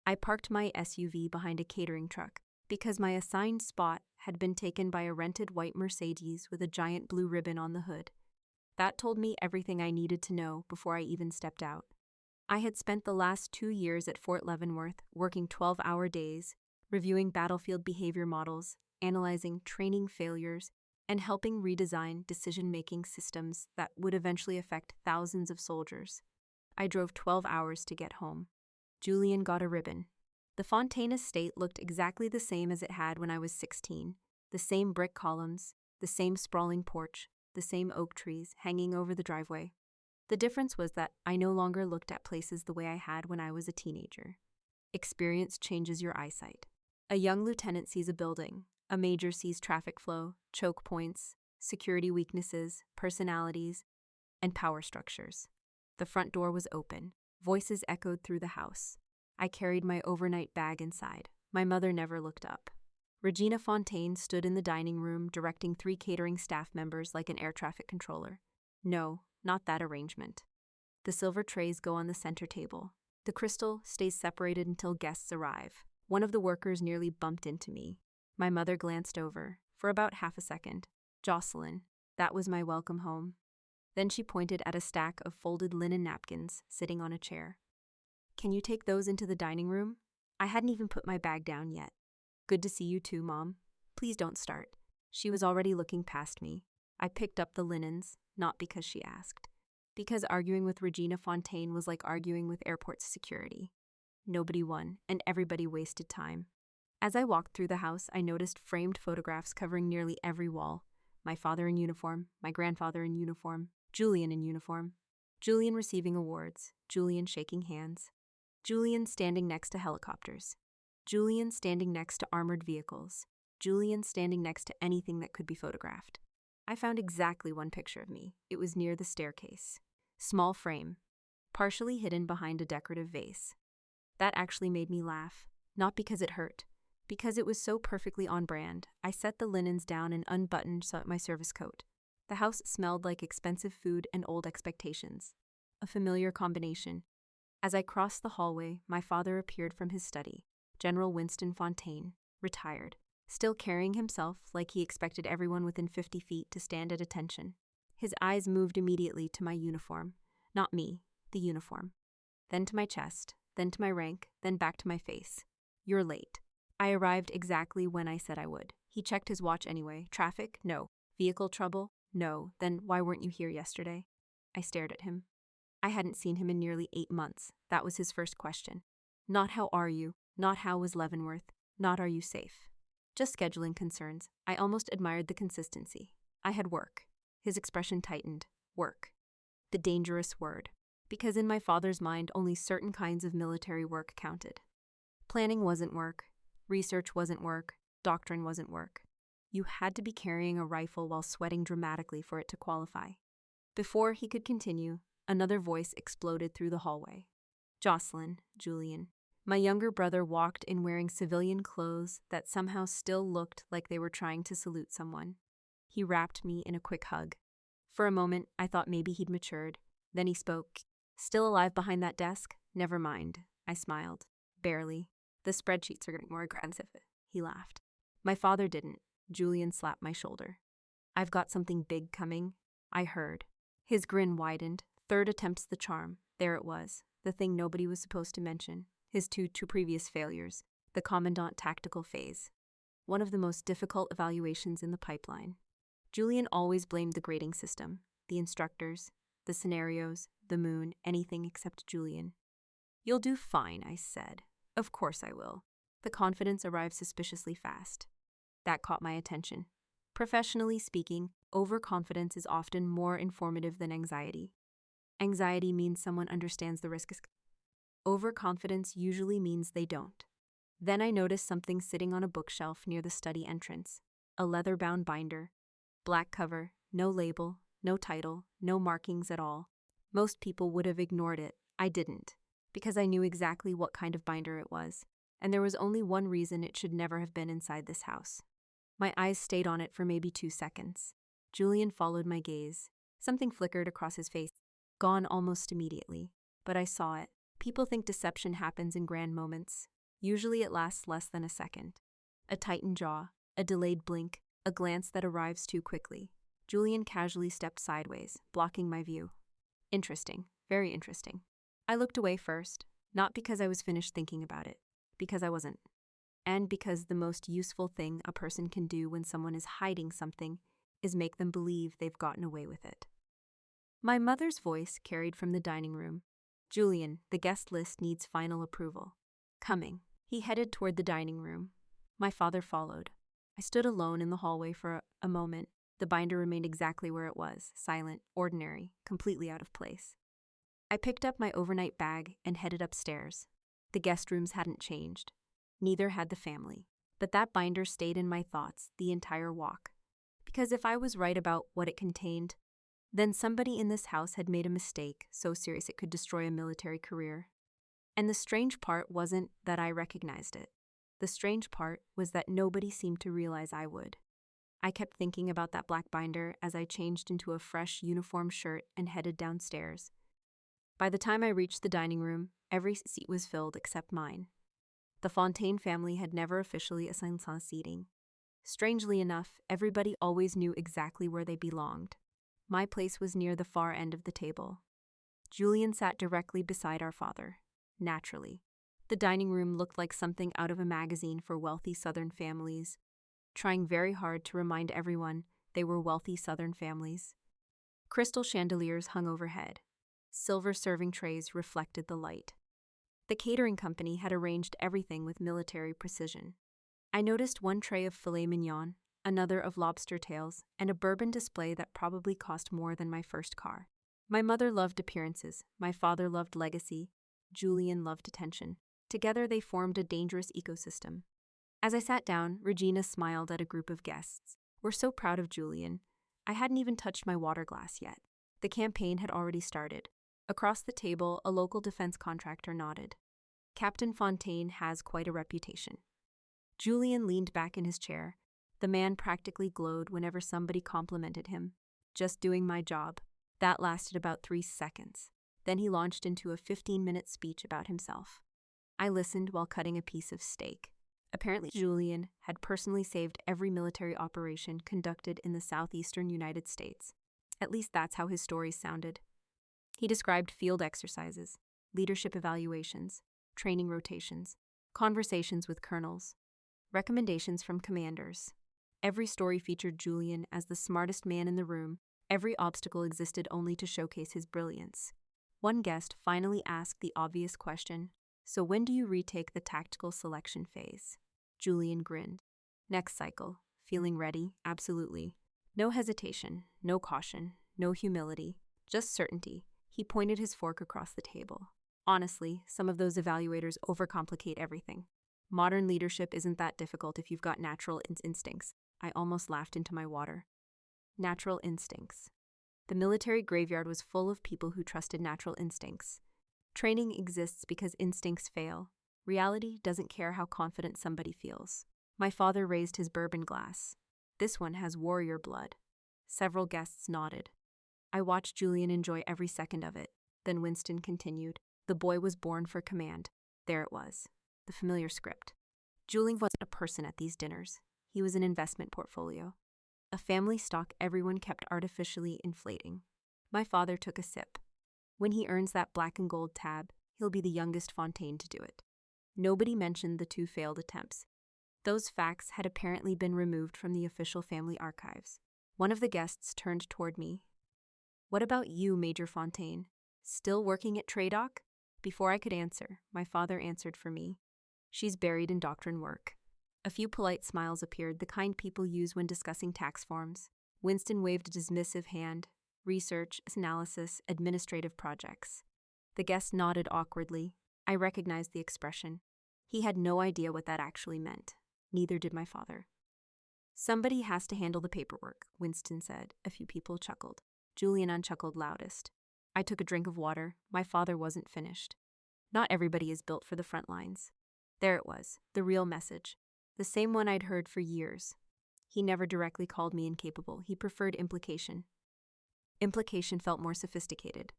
I parked my SUV behind a catering truck because my assigned spot had been taken by a rented white Mercedes with a giant blue ribbon on the hood. That told me everything I needed to know before I even stepped out. I had spent the last 2 years at Fort Leavenworth working 12-hour days, reviewing battlefield behavior models, analyzing training failures, and helping redesign decision-making systems that would eventually affect thousands of soldiers. I drove 12 hours to get home. Julian got a ribbon. The Fontaine estate looked exactly the same as it had when I was 16. The same brick columns, the same sprawling porch, the same oak trees hanging over the driveway. The difference was that I no longer looked at places the way I had when I was a teenager. Experience changes your eyesight. A young lieutenant sees a building. A major sees traffic flow, choke points, security weaknesses, personalities, and power structures. The front door was open. Voices echoed through the house. I carried my overnight bag inside. My mother never looked up. Regina Fontaine stood in the dining room directing 3 catering staff members like an air traffic controller. No, not that arrangement. The silver trays go on the center table. The crystal stays separated until guests arrive. One of the workers nearly bumped into me. My mother glanced over, for about half a second. Jocelyn, that was my welcome home. Then she pointed at a stack of folded linen napkins sitting on a chair. Can you take those into the dining room? I hadn't even put my bag down yet. Good to see you too, Mom. Please don't start. She was already looking past me. I picked up the linens, not because she asked. Because arguing with Regina Fontaine was like arguing with airport security. Nobody won, and everybody wasted time. As I walked through the house, I noticed framed photographs covering nearly every wall. My father in uniform, my grandfather in uniform, Julian in uniform. Julian receiving awards, Julian shaking hands. Julian standing next to helicopters. Julian standing next to armored vehicles. Julian standing next to anything that could be photographed. I found exactly one picture of me. It was near the staircase. Small frame, partially hidden behind a decorative vase. That actually made me laugh, not because it hurt, because it was so perfectly on brand. I set the linens down and unbuttoned my service coat. The house smelled like expensive food and old expectations. A familiar combination. As I crossed the hallway, my father appeared from his study. General Winston Fontaine, retired, still carrying himself like he expected everyone within 50 feet to stand at attention. His eyes moved immediately to my uniform. Not me, the uniform. Then to my chest, then to my rank, then back to my face. You're late. I arrived exactly when I said I would. He checked his watch anyway. Traffic? No. Vehicle trouble? No. Then why weren't you here yesterday? I stared at him. I hadn't seen him in nearly 8 months. That was his first question. Not how are you, not how was Leavenworth, not are you safe. Just scheduling concerns. I almost admired the consistency. I had work. His expression tightened. Work. The dangerous word. Because in my father's mind, only certain kinds of military work counted. Planning wasn't work. Research wasn't work. Doctrine wasn't work. You had to be carrying a rifle while sweating dramatically for it to qualify. Before he could continue, another voice exploded through the hallway. Jocelyn, Julian. My younger brother walked in wearing civilian clothes that somehow still looked like they were trying to salute someone. He wrapped me in a quick hug. For a moment, I thought maybe he'd matured. Then he spoke. Still alive behind that desk? Never mind. I smiled. Barely. The spreadsheets are getting more aggressive. He laughed. My father didn't. Julian slapped my shoulder. I've got something big coming. I heard. His grin widened. Third attempt's the charm. There it was. The thing nobody was supposed to mention. His two previous failures. The Commandant tactical phase. One of the most difficult evaluations in the pipeline. Julian always blamed the grading system. The instructors, the scenarios, the moon, anything except Julian. You'll do fine, I said. Of course I will. The confidence arrived suspiciously fast. That caught my attention. Professionally speaking, overconfidence is often more informative than anxiety. Anxiety means someone understands the risks. Overconfidence usually means they don't. Then I noticed something sitting on a bookshelf near the study entrance. A leather-bound binder. Black cover, no label, no title, no markings at all. Most people would have ignored it. I didn't, because I knew exactly what kind of binder it was, and there was only one reason it should never have been inside this house. My eyes stayed on it for maybe 2 seconds. Julian followed my gaze. Something flickered across his face. Gone almost immediately. But I saw it. People think deception happens in grand moments. Usually it lasts less than a second. A tightened jaw, a delayed blink, a glance that arrives too quickly. Julian casually stepped sideways, blocking my view. Interesting, very interesting. I looked away first, not because I was finished thinking about it, because I wasn't. And because the most useful thing a person can do when someone is hiding something is make them believe they've gotten away with it. My mother's voice carried from the dining room. Julian, the guest list needs final approval. Coming. He headed toward the dining room. My father followed. I stood alone in the hallway for a moment. The binder remained exactly where it was, silent, ordinary, completely out of place. I picked up my overnight bag and headed upstairs. The guest rooms hadn't changed. Neither had the family. But that binder stayed in my thoughts the entire walk. Because if I was right about what it contained, then somebody in this house had made a mistake so serious it could destroy a military career. And the strange part wasn't that I recognized it. The strange part was that nobody seemed to realize I would. I kept thinking about that black binder as I changed into a fresh uniform shirt and headed downstairs. By the time I reached the dining room, every seat was filled except mine. The Fontaine family had never officially assigned seating. Strangely enough, everybody always knew exactly where they belonged. My place was near the far end of the table. Julian sat directly beside our father. Naturally. The dining room looked like something out of a magazine for wealthy Southern families, trying very hard to remind everyone they were wealthy Southern families. Crystal chandeliers hung overhead. Silver serving trays reflected the light. The catering company had arranged everything with military precision. I noticed one tray of filet mignon, another of lobster tails, and a bourbon display that probably cost more than my first car. My mother loved appearances, my father loved legacy, Julian loved attention. Together they formed a dangerous ecosystem. As I sat down, Regina smiled at a group of guests. We're so proud of Julian. I hadn't even touched my water glass yet. The campaign had already started. Across the table, a local defense contractor nodded. Captain Fontaine has quite a reputation. Julian leaned back in his chair. The man practically glowed whenever somebody complimented him. Just doing my job. That lasted about 3 seconds. Then he launched into a 15-minute speech about himself. I listened while cutting a piece of steak. Apparently, Julian had personally saved every military operation conducted in the southeastern United States. At least that's how his stories sounded. He described field exercises, leadership evaluations, training rotations, conversations with colonels, recommendations from commanders. Every story featured Julian as the smartest man in the room. Every obstacle existed only to showcase his brilliance. One guest finally asked the obvious question, "So when do you retake the tactical selection phase?" Julian grinned. "Next cycle. Feeling ready? Absolutely. No hesitation, no caution, no humility, just certainty." He pointed his fork across the table. Honestly, some of those evaluators overcomplicate everything. Modern leadership isn't that difficult if you've got natural instincts. I almost laughed into my water. Natural instincts. The military graveyard was full of people who trusted natural instincts. Training exists because instincts fail. Reality doesn't care how confident somebody feels. My father raised his bourbon glass. This one has warrior blood. Several guests nodded. I watched Julian enjoy every second of it. Then Winston continued. The boy was born for command. There it was. The familiar script. Julian wasn't a person at these dinners. He was an investment portfolio. A family stock everyone kept artificially inflating. My father took a sip. When he earns that black and gold tab, he'll be the youngest Fontaine to do it. Nobody mentioned the 2 failed attempts. Those facts had apparently been removed from the official family archives. One of the guests turned toward me. "What about you, Major Fontaine? Still working at Tradoc?" Before I could answer, my father answered for me. "She's buried in doctrine work." A few polite smiles appeared, the kind people use when discussing tax forms. Winston waved a dismissive hand. Research, analysis, administrative projects. The guest nodded awkwardly. I recognized the expression. He had no idea what that actually meant. Neither did my father. "Somebody has to handle the paperwork," Winston said. A few people chuckled. Julian unchuckled loudest. I took a drink of water. My father wasn't finished. Not everybody is built for the front lines. There it was, the real message. The same one I'd heard for years. He never directly called me incapable. He preferred implication. Implication felt more sophisticated.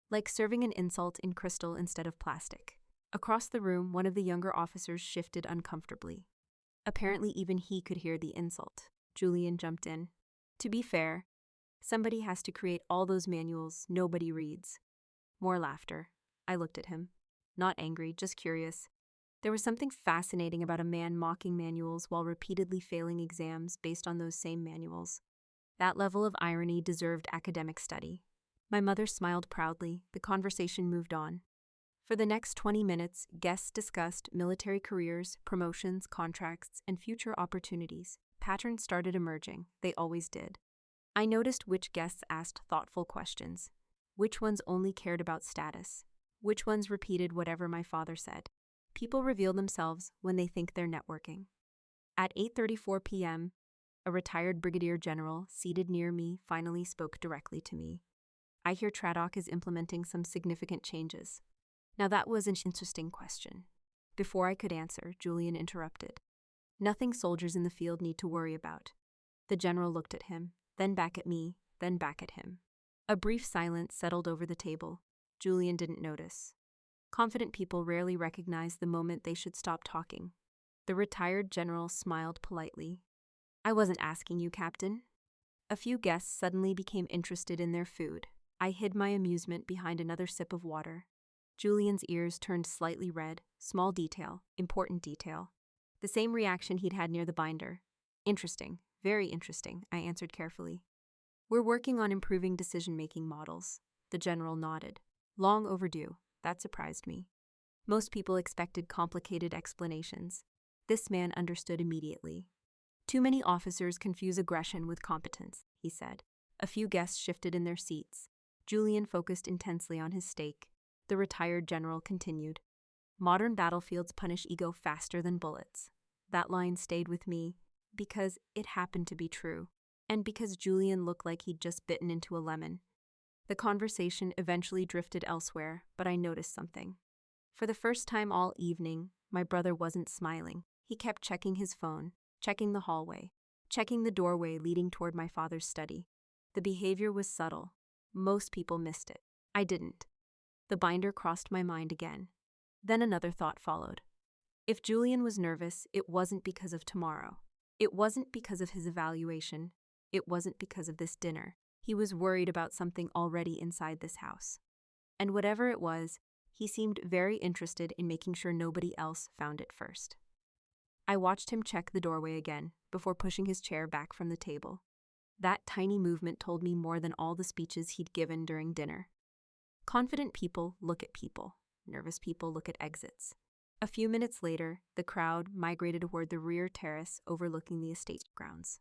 Like serving an insult in crystal instead of plastic. Across the room, one of the younger officers shifted uncomfortably. Apparently, even he could hear the insult. Julian jumped in. To be fair, somebody has to create all those manuals nobody reads. More laughter. I looked at him. Not angry, just curious. There was something fascinating about a man mocking manuals while repeatedly failing exams based on those same manuals. That level of irony deserved academic study. My mother smiled proudly. The conversation moved on. For the next 20 minutes, guests discussed military careers, promotions, contracts, and future opportunities. Patterns started emerging. They always did. I noticed which guests asked thoughtful questions, which ones only cared about status, which ones repeated whatever my father said. People reveal themselves when they think they're networking. At 8:34 p.m., a retired brigadier general seated near me finally spoke directly to me. I hear Tradoc is implementing some significant changes. Now that was an interesting question. Before I could answer, Julian interrupted. Nothing soldiers in the field need to worry about. The general looked at him, then back at me, then back at him. A brief silence settled over the table. Julian didn't notice. Confident people rarely recognize the moment they should stop talking. The retired general smiled politely. I wasn't asking you, Captain. A few guests suddenly became interested in their food. I hid my amusement behind another sip of water. Julian's ears turned slightly red. Small detail, important detail. The same reaction he'd had near the binder. Interesting, very interesting, I answered carefully. We're working on improving decision-making models. The general nodded. Long overdue. That surprised me. Most people expected complicated explanations. This man understood immediately. Too many officers confuse aggression with competence, he said. A few guests shifted in their seats. Julian focused intensely on his steak. The retired general continued. Modern battlefields punish ego faster than bullets. That line stayed with me because it happened to be true, and because Julian looked like he'd just bitten into a lemon. The conversation eventually drifted elsewhere, but I noticed something. For the first time all evening, my brother wasn't smiling. He kept checking his phone, checking the hallway, checking the doorway leading toward my father's study. The behavior was subtle. Most people missed it. I didn't. The binder crossed my mind again. Then another thought followed. If Julian was nervous, it wasn't because of tomorrow. It wasn't because of his evaluation. It wasn't because of this dinner. He was worried about something already inside this house. And whatever it was, he seemed very interested in making sure nobody else found it first. I watched him check the doorway again, before pushing his chair back from the table. That tiny movement told me more than all the speeches he'd given during dinner. Confident people look at people. Nervous people look at exits. A few minutes later, the crowd migrated toward the rear terrace overlooking the estate grounds.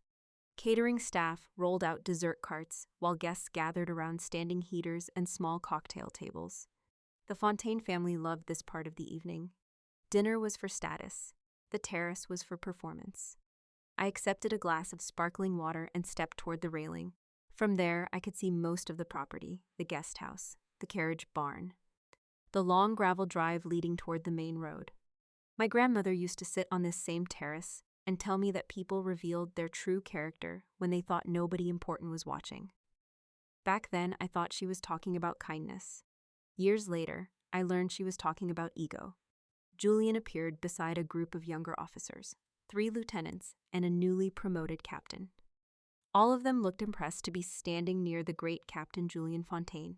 Catering staff rolled out dessert carts while guests gathered around standing heaters and small cocktail tables. The Fontaine family loved this part of the evening. Dinner was for status. The terrace was for performance. I accepted a glass of sparkling water and stepped toward the railing. From there, I could see most of the property, the guest house, the carriage barn, the long gravel drive leading toward the main road. My grandmother used to sit on this same terrace and tell me that people revealed their true character when they thought nobody important was watching. Back then, I thought she was talking about kindness. Years later, I learned she was talking about ego. Julian appeared beside a group of younger officers, 3 lieutenants and a newly promoted captain. All of them looked impressed to be standing near the great Captain Julian Fontaine,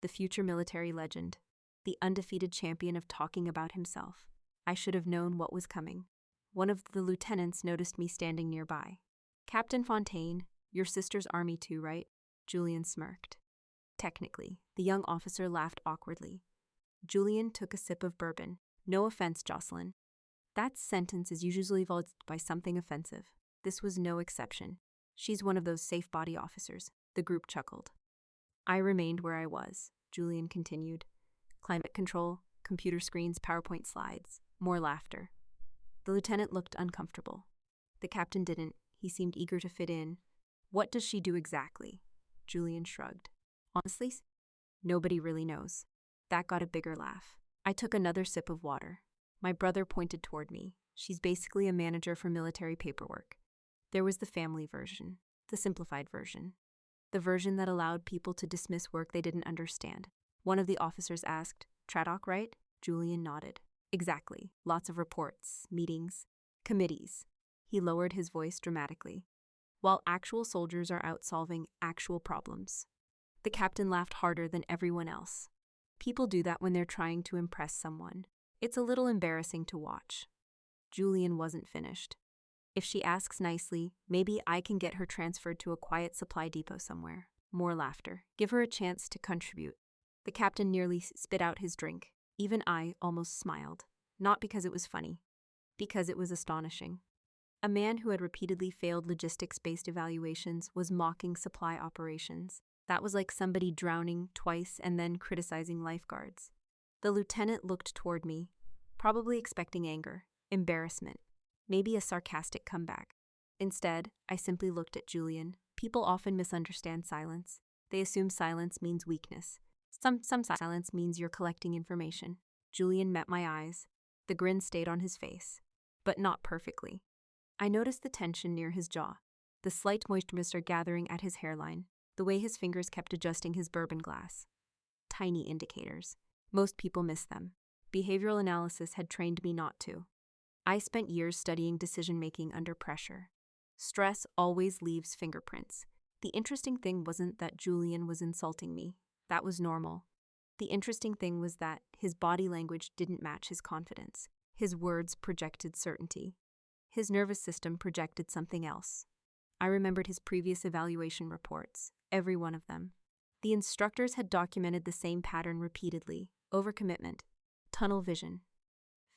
the future military legend, the undefeated champion of talking about himself. I should have known what was coming. One of the lieutenants noticed me standing nearby. Captain Fontaine, your sister's army too, right? Julian smirked. Technically, the young officer laughed awkwardly. Julian took a sip of bourbon. No offense, Jocelyn. That sentence is usually followed by something offensive. This was no exception. She's one of those safe body officers. The group chuckled. I remained where I was. Julian continued. Climate control, computer screens, PowerPoint slides. More laughter. The lieutenant looked uncomfortable. The captain didn't. He seemed eager to fit in. What does she do exactly? Julian shrugged. Honestly, nobody really knows. That got a bigger laugh. I took another sip of water. My brother pointed toward me. She's basically a manager for military paperwork. There was the family version, the simplified version, the version that allowed people to dismiss work they didn't understand. One of the officers asked, Tradoc, right? Julian nodded. Exactly. Lots of reports, meetings, committees. He lowered his voice dramatically. While actual soldiers are out solving actual problems. The captain laughed harder than everyone else. People do that when they're trying to impress someone. It's a little embarrassing to watch. Julian wasn't finished. If she asks nicely, maybe I can get her transferred to a quiet supply depot somewhere. More laughter. Give her a chance to contribute. The captain nearly spit out his drink. Even I almost smiled. Not because it was funny. Because it was astonishing. A man who had repeatedly failed logistics-based evaluations was mocking supply operations. That was like somebody drowning twice and then criticizing lifeguards. The lieutenant looked toward me, probably expecting anger, embarrassment, maybe a sarcastic comeback. Instead, I simply looked at Julian. People often misunderstand silence. They assume silence means weakness. Some silence means you're collecting information. Julian met my eyes. The grin stayed on his face, but not perfectly. I noticed the tension near his jaw, the slight moisture gathering at his hairline, the way his fingers kept adjusting his bourbon glass. Tiny indicators. Most people miss them. Behavioral analysis had trained me not to. I spent years studying decision-making under pressure. Stress always leaves fingerprints. The interesting thing wasn't that Julian was insulting me. That was normal. The interesting thing was that his body language didn't match his confidence. His words projected certainty. His nervous system projected something else. I remembered his previous evaluation reports, every one of them. The instructors had documented the same pattern repeatedly: overcommitment, tunnel vision,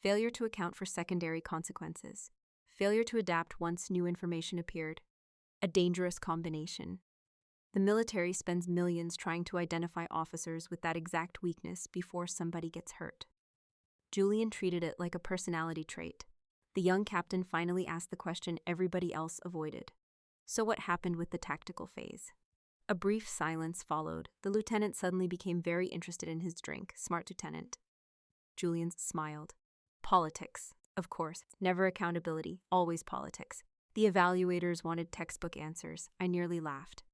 failure to account for secondary consequences, failure to adapt once new information appeared. A dangerous combination. The military spends millions trying to identify officers with that exact weakness before somebody gets hurt. Julian treated it like a personality trait. The young captain finally asked the question everybody else avoided. So what happened with the tactical phase? A brief silence followed. The lieutenant suddenly became very interested in his drink. Smart lieutenant. Julian smiled. Politics, of course. Never accountability, always politics. The evaluators wanted textbook answers. I nearly laughed.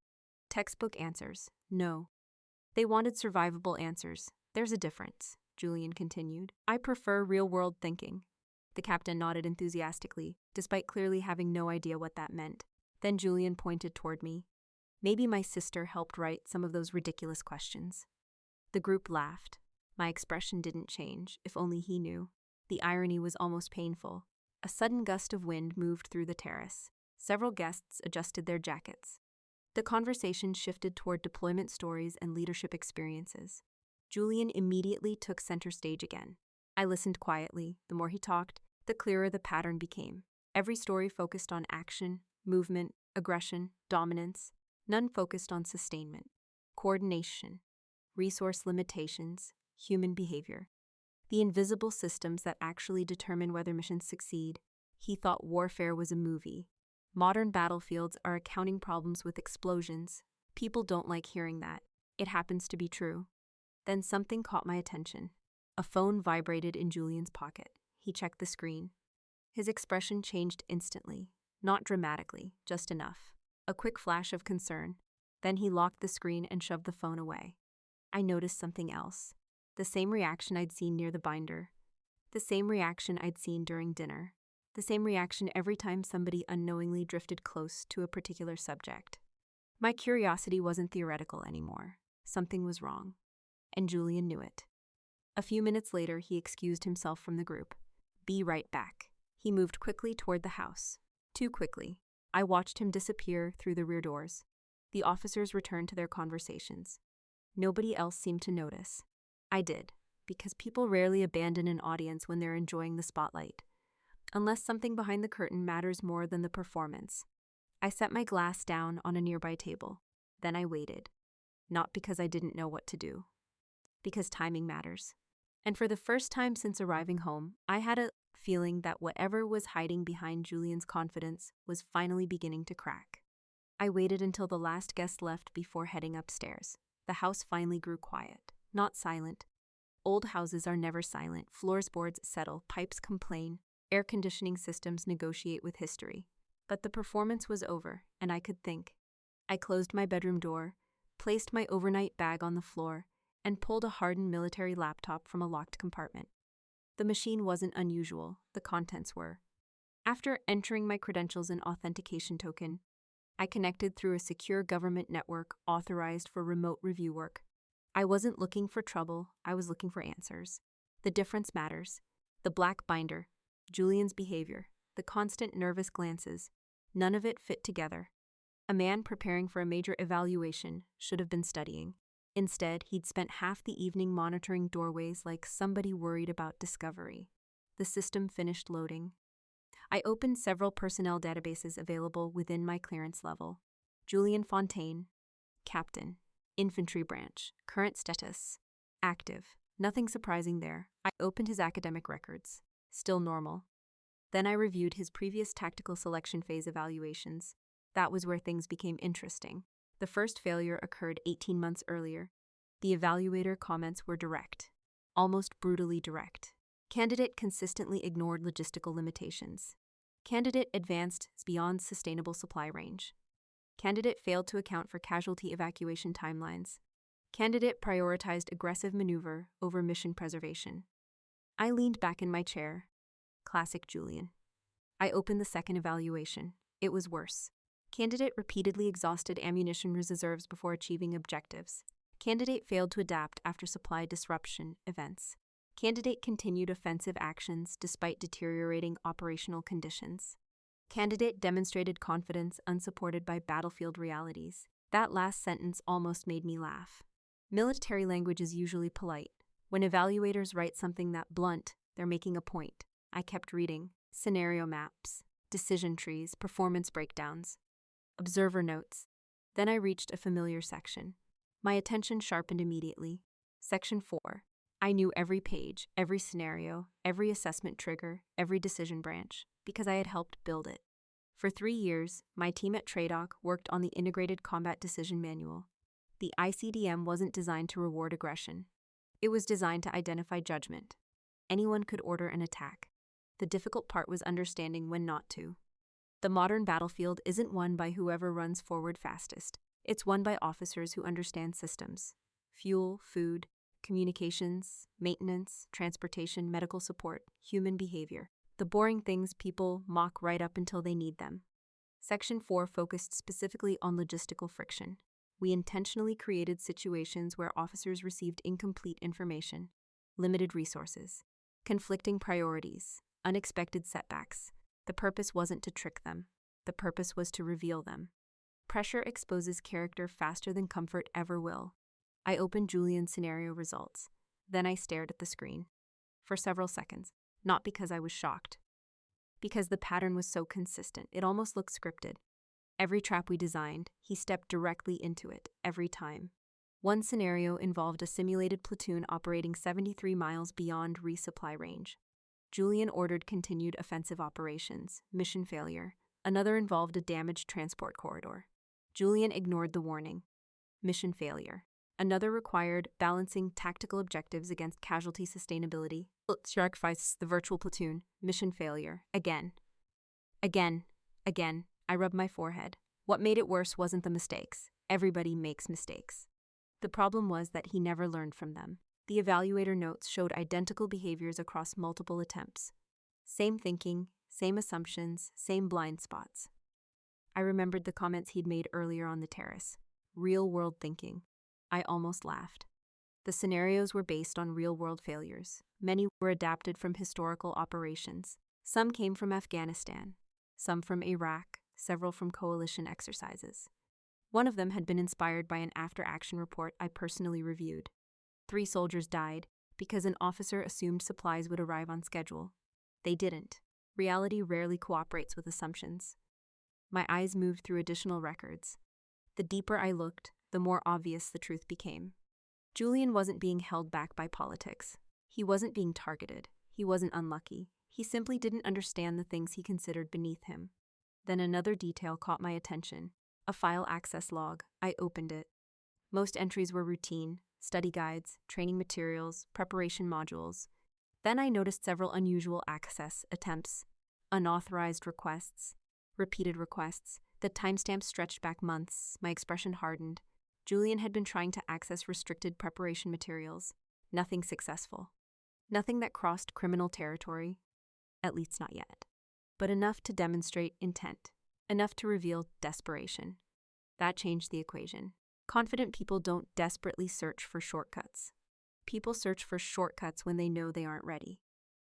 Textbook answers? No. They wanted survivable answers. There's a difference, Julian continued. I prefer real-world thinking. The captain nodded enthusiastically, despite clearly having no idea what that meant. Then Julian pointed toward me. Maybe my sister helped write some of those ridiculous questions. The group laughed. My expression didn't change, if only he knew. The irony was almost painful. A sudden gust of wind moved through the terrace. Several guests adjusted their jackets. The conversation shifted toward deployment stories and leadership experiences. Julian immediately took center stage again. I listened quietly. The more he talked, the clearer the pattern became. Every story focused on action, movement, aggression, dominance. None focused on sustainment, coordination, resource limitations, human behavior. The invisible systems that actually determine whether missions succeed. He thought warfare was a movie. Modern battlefields are accounting problems with explosions. People don't like hearing that. It happens to be true. Then something caught my attention. A phone vibrated in Julian's pocket. He checked the screen. His expression changed instantly. Not dramatically, just enough. A quick flash of concern. Then he locked the screen and shoved the phone away. I noticed something else. The same reaction I'd seen near the binder. The same reaction I'd seen during dinner. The same reaction every time somebody unknowingly drifted close to a particular subject. My curiosity wasn't theoretical anymore. Something was wrong. And Julian knew it. A few minutes later, he excused himself from the group. Be right back. He moved quickly toward the house. Too quickly. I watched him disappear through the rear doors. The officers returned to their conversations. Nobody else seemed to notice. I did, because people rarely abandon an audience when they're enjoying the spotlight. Unless something behind the curtain matters more than the performance. I set my glass down on a nearby table. Then I waited. Not because I didn't know what to do. Because timing matters. And for the first time since arriving home, I had a feeling that whatever was hiding behind Julian's confidence was finally beginning to crack. I waited until the last guest left before heading upstairs. The house finally grew quiet, not silent. Old houses are never silent. Floorboards settle, pipes complain, air conditioning systems negotiate with history. But the performance was over, and I could think. I closed my bedroom door, placed my overnight bag on the floor, and pulled a hardened military laptop from a locked compartment. The machine wasn't unusual, the contents were. After entering my credentials and authentication token, I connected through a secure government network authorized for remote review work. I wasn't looking for trouble, I was looking for answers. The difference matters. The black binder, Julian's behavior, the constant nervous glances, none of it fit together. A man preparing for a major evaluation should have been studying. Instead, he'd spent half the evening monitoring doorways like somebody worried about discovery. The system finished loading. I opened several personnel databases available within my clearance level. Julian Fontaine, Captain, Infantry Branch, current status, active. Nothing surprising there. I opened his academic records. Still normal. Then I reviewed his previous tactical selection phase evaluations. That was where things became interesting. The first failure occurred 18 months earlier. The evaluator comments were direct, almost brutally direct. Candidate consistently ignored logistical limitations. Candidate advanced beyond sustainable supply range. Candidate failed to account for casualty evacuation timelines. Candidate prioritized aggressive maneuver over mission preservation. I leaned back in my chair. Classic Julian. I opened the second evaluation. It was worse. Candidate repeatedly exhausted ammunition reserves before achieving objectives. Candidate failed to adapt after supply disruption events. Candidate continued offensive actions despite deteriorating operational conditions. Candidate demonstrated confidence unsupported by battlefield realities. That last sentence almost made me laugh. Military language is usually polite. When evaluators write something that blunt, they're making a point. I kept reading. Scenario maps, decision trees, performance breakdowns, observer notes. Then I reached a familiar section. My attention sharpened immediately. Section 4. I knew every page, every scenario, every assessment trigger, every decision branch, because I had helped build it. For 3 years, my team at TRADOC worked on the Integrated Combat Decision Manual. The ICDM wasn't designed to reward aggression. It was designed to identify judgment. Anyone could order an attack. The difficult part was understanding when not to. The modern battlefield isn't won by whoever runs forward fastest. It's won by officers who understand systems. Fuel, food, communications, maintenance, transportation, medical support, human behavior. The boring things people mock right up until they need them. Section 4 focused specifically on logistical friction. We intentionally created situations where officers received incomplete information, limited resources, conflicting priorities, unexpected setbacks. The purpose wasn't to trick them. The purpose was to reveal them. Pressure exposes character faster than comfort ever will. I opened Julian's scenario results. Then I stared at the screen. For several seconds. Not because I was shocked. Because the pattern was so consistent, it almost looked scripted. Every trap we designed, he stepped directly into it, every time. One scenario involved a simulated platoon operating 73 miles beyond resupply range. Julian ordered continued offensive operations, mission failure. Another involved a damaged transport corridor. Julian ignored the warning. Mission failure. Another required balancing tactical objectives against casualty sustainability. Sacrifice the virtual platoon. Mission failure. Again. Again. I rubbed my forehead. What made it worse wasn't the mistakes. Everybody makes mistakes. The problem was that he never learned from them. The evaluator notes showed identical behaviors across multiple attempts. Same thinking, same assumptions, same blind spots. I remembered the comments he'd made earlier on the terrace. Real-world thinking. I almost laughed. The scenarios were based on real-world failures. Many were adapted from historical operations. Some came from Afghanistan, some from Iraq, several from coalition exercises. One of them had been inspired by an after-action report I personally reviewed. 3 soldiers died because an officer assumed supplies would arrive on schedule. They didn't. Reality rarely cooperates with assumptions. My eyes moved through additional records. The deeper I looked, the more obvious the truth became. Julian wasn't being held back by politics. He wasn't being targeted. He wasn't unlucky. He simply didn't understand the things he considered beneath him. Then another detail caught my attention. A file access log. I opened it. Most entries were routine, study guides, training materials, preparation modules. Then I noticed several unusual access attempts, unauthorized requests, repeated requests. The timestamps stretched back months. My expression hardened. Julian had been trying to access restricted preparation materials. Nothing successful. Nothing that crossed criminal territory, at least not yet, but enough to demonstrate intent, enough to reveal desperation. That changed the equation. Confident people don't desperately search for shortcuts. People search for shortcuts when they know they aren't ready.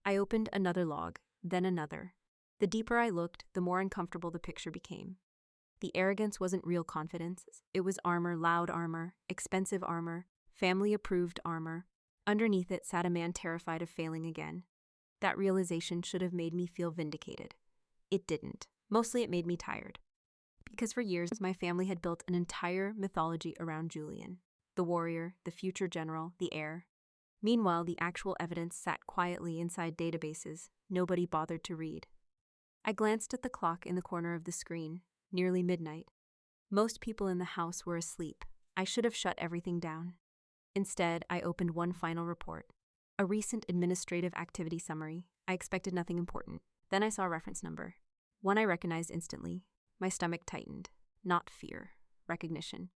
I opened another log, then another. The deeper I looked, the more uncomfortable the picture became. The arrogance wasn't real confidence. It was armor, loud armor, expensive armor, family-approved armor. Underneath it sat a man terrified of failing again. That realization should have made me feel vindicated. It didn't. Mostly it made me tired. Because for years, my family had built an entire mythology around Julian. The warrior, the future general, the heir. Meanwhile, the actual evidence sat quietly inside databases nobody bothered to read. I glanced at the clock in the corner of the screen, nearly midnight. Most people in the house were asleep. I should have shut everything down. Instead, I opened one final report. A recent administrative activity summary. I expected nothing important. Then I saw a reference number. One I recognized instantly. My stomach tightened. Not fear. Recognition.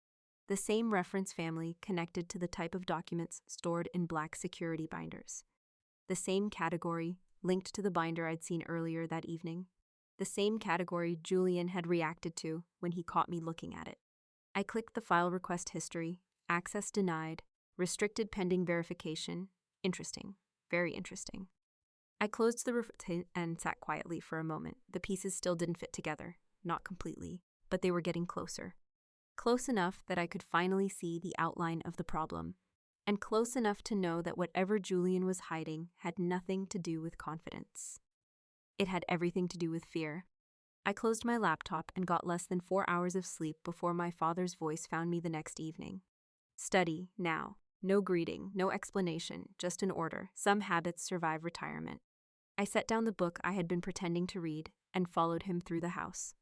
The same reference family connected to the type of documents stored in black security binders. The same category linked to the binder I'd seen earlier that evening. The same category Julian had reacted to when he caught me looking at it. I clicked the file request history, access denied, restricted pending verification. Interesting. Very interesting. I closed the report and sat quietly for a moment. The pieces still didn't fit together. Not completely, but they were getting closer. Close enough that I could finally see the outline of the problem, and close enough to know that whatever Julian was hiding had nothing to do with confidence. It had everything to do with fear. I closed my laptop and got less than 4 hours of sleep before my father's voice found me the next evening. Study, now. No greeting, no explanation, just an order. Some habits survive retirement. I set down the book I had been pretending to read and followed him through the house.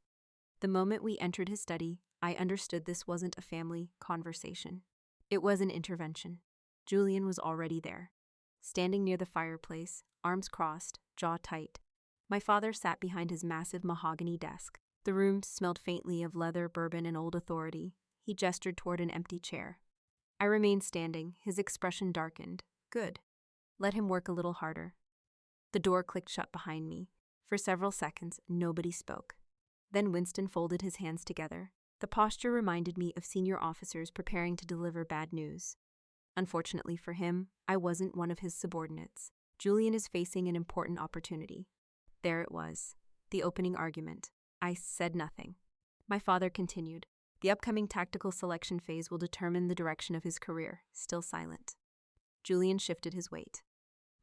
The moment we entered his study, I understood this wasn't a family conversation. It was an intervention. Julian was already there. Standing near the fireplace, arms crossed, jaw tight. My father sat behind his massive mahogany desk. The room smelled faintly of leather, bourbon, and old authority. He gestured toward an empty chair. I remained standing, his expression darkened. Good. Let him work a little harder. The door clicked shut behind me. For several seconds, nobody spoke. Then Winston folded his hands together. The posture reminded me of senior officers preparing to deliver bad news. Unfortunately for him, I wasn't one of his subordinates. Julian is facing an important opportunity. There it was. The opening argument. I said nothing. My father continued. The upcoming tactical selection phase will determine the direction of his career. Still silent. Julian shifted his weight.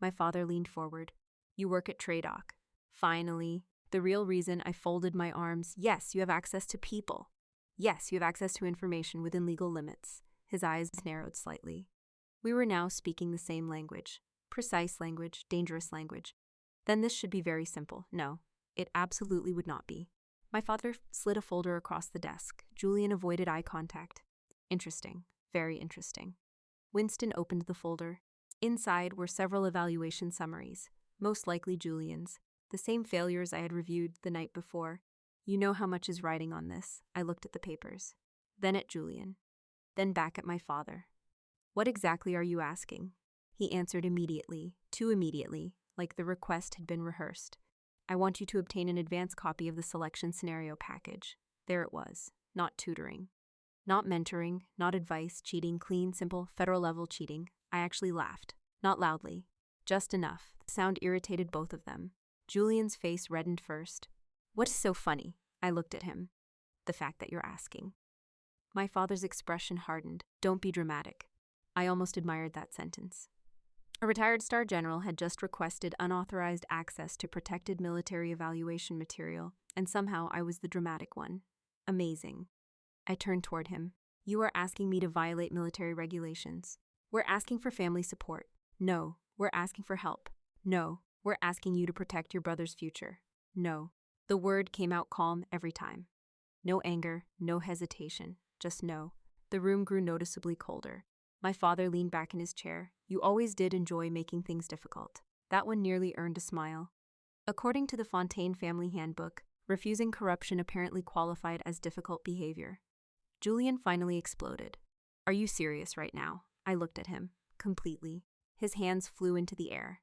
My father leaned forward. You work at Tradoc. Finally. The real reason I folded my arms. Yes, you have access to people. Yes, you have access to information within legal limits. His eyes narrowed slightly. We were now speaking the same language. Precise language, dangerous language. Then this should be very simple. No, it absolutely would not be. My father slid a folder across the desk. Julian avoided eye contact. Interesting. Very interesting. Winston opened the folder. Inside were several evaluation summaries, most likely Julian's. The same failures I had reviewed the night before. You know how much is riding on this. I looked at the papers. Then at Julian. Then back at my father. What exactly are you asking? He answered immediately, too immediately, like the request had been rehearsed. I want you to obtain an advance copy of the selection scenario package. There it was. Not tutoring. Not mentoring, not advice, cheating, clean, simple, federal-level cheating. I actually laughed. Not loudly. Just enough. The sound irritated both of them. Julian's face reddened first. What is so funny? I looked at him. The fact that you're asking. My father's expression hardened. Don't be dramatic. I almost admired that sentence. A retired star general had just requested unauthorized access to protected military evaluation material, and somehow I was the dramatic one. Amazing. I turned toward him. You are asking me to violate military regulations. We're asking for family support. No. We're asking for help. No. We're asking you to protect your brother's future. No. The word came out calm every time. No anger, no hesitation, just no. The room grew noticeably colder. My father leaned back in his chair. You always did enjoy making things difficult. That one nearly earned a smile. According to the Fontaine family handbook, refusing corruption apparently qualified as difficult behavior. Julian finally exploded. Are you serious right now? I looked at him. Completely. His hands flew into the air.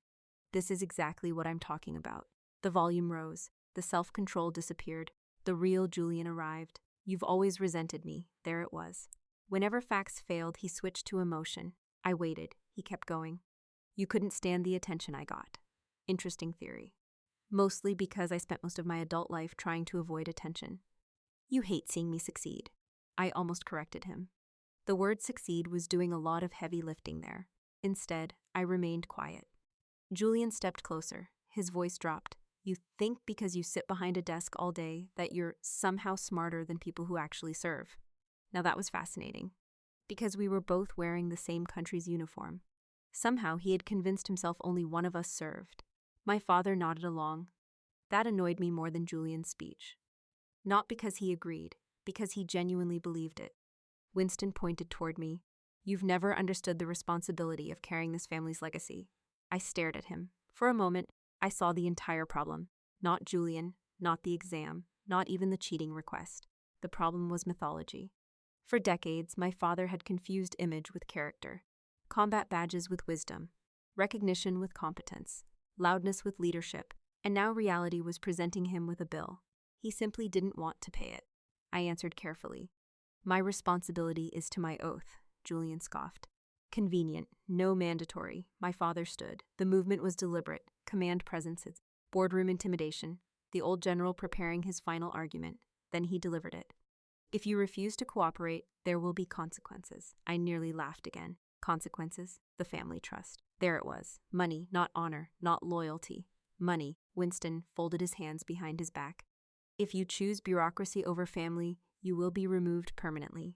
This is exactly what I'm talking about. The volume rose. The self-control disappeared. The real Julian arrived. You've always resented me. There it was. Whenever facts failed, he switched to emotion. I waited. He kept going. You couldn't stand the attention I got. Interesting theory. Mostly because I spent most of my adult life trying to avoid attention. You hate seeing me succeed. I almost corrected him. The word succeed was doing a lot of heavy lifting there. Instead, I remained quiet. Julian stepped closer. His voice dropped. You think because you sit behind a desk all day that you're somehow smarter than people who actually serve. Now that was fascinating. Because we were both wearing the same country's uniform. Somehow he had convinced himself only one of us served. My father nodded along. That annoyed me more than Julian's speech. Not because he agreed, because he genuinely believed it. Winston pointed toward me. You've never understood the responsibility of carrying this family's legacy. I stared at him. For a moment, I saw the entire problem. Not Julian, not the exam, not even the cheating request. The problem was mythology. For decades, my father had confused image with character, combat badges with wisdom, recognition with competence, loudness with leadership, and now reality was presenting him with a bill. He simply didn't want to pay it. I answered carefully. My responsibility is to my oath, Julian scoffed. Convenient, no mandatory, my father stood. The movement was deliberate, command presences, boardroom intimidation, the old general preparing his final argument. Then he delivered it. If you refuse to cooperate, there will be consequences. I nearly laughed again. Consequences? The family trust. There it was. Money, not honor, not loyalty. Money. Winston folded his hands behind his back. If you choose bureaucracy over family, you will be removed permanently.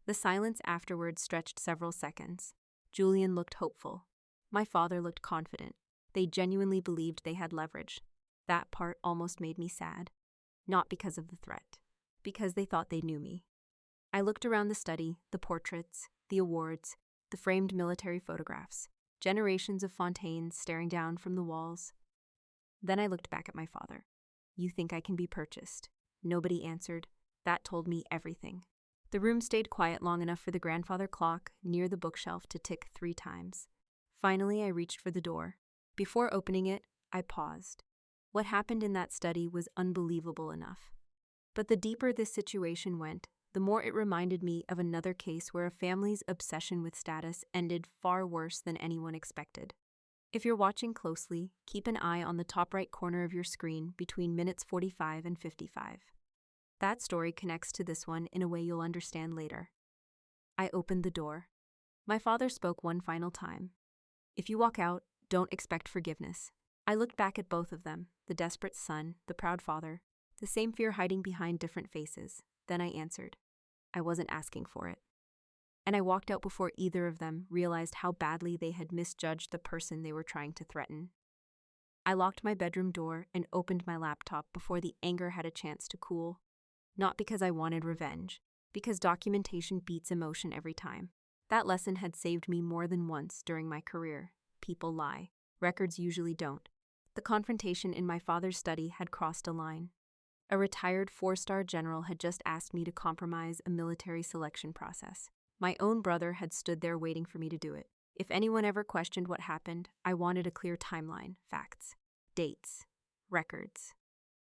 The silence afterward stretched several seconds. Julian looked hopeful. My father looked confident. They genuinely believed they had leverage. That part almost made me sad. Not because of the threat. Because they thought they knew me. I looked around the study, the portraits, the awards, the framed military photographs, generations of Fontaines staring down from the walls. Then I looked back at my father. You think I can be purchased? Nobody answered. That told me everything. The room stayed quiet long enough for the grandfather clock near the bookshelf to tick 3 times. Finally, I reached for the door. Before opening it, I paused. What happened in that study was unbelievable enough. But the deeper this situation went, the more it reminded me of another case where a family's obsession with status ended far worse than anyone expected. If you're watching closely, keep an eye on the top right corner of your screen between minutes 45 and 55. That story connects to this one in a way you'll understand later. I opened the door. My father spoke one final time. If you walk out, don't expect forgiveness. I looked back at both of them, the desperate son, the proud father, the same fear hiding behind different faces. Then I answered. I wasn't asking for it. And I walked out before either of them realized how badly they had misjudged the person they were trying to threaten. I locked my bedroom door and opened my laptop before the anger had a chance to cool. Not because I wanted revenge, because documentation beats emotion every time. That lesson had saved me more than once during my career. People lie. Records usually don't. The confrontation in my father's study had crossed a line. A retired 4-star general had just asked me to compromise a military selection process. My own brother had stood there waiting for me to do it. If anyone ever questioned what happened, I wanted a clear timeline, facts, dates, records.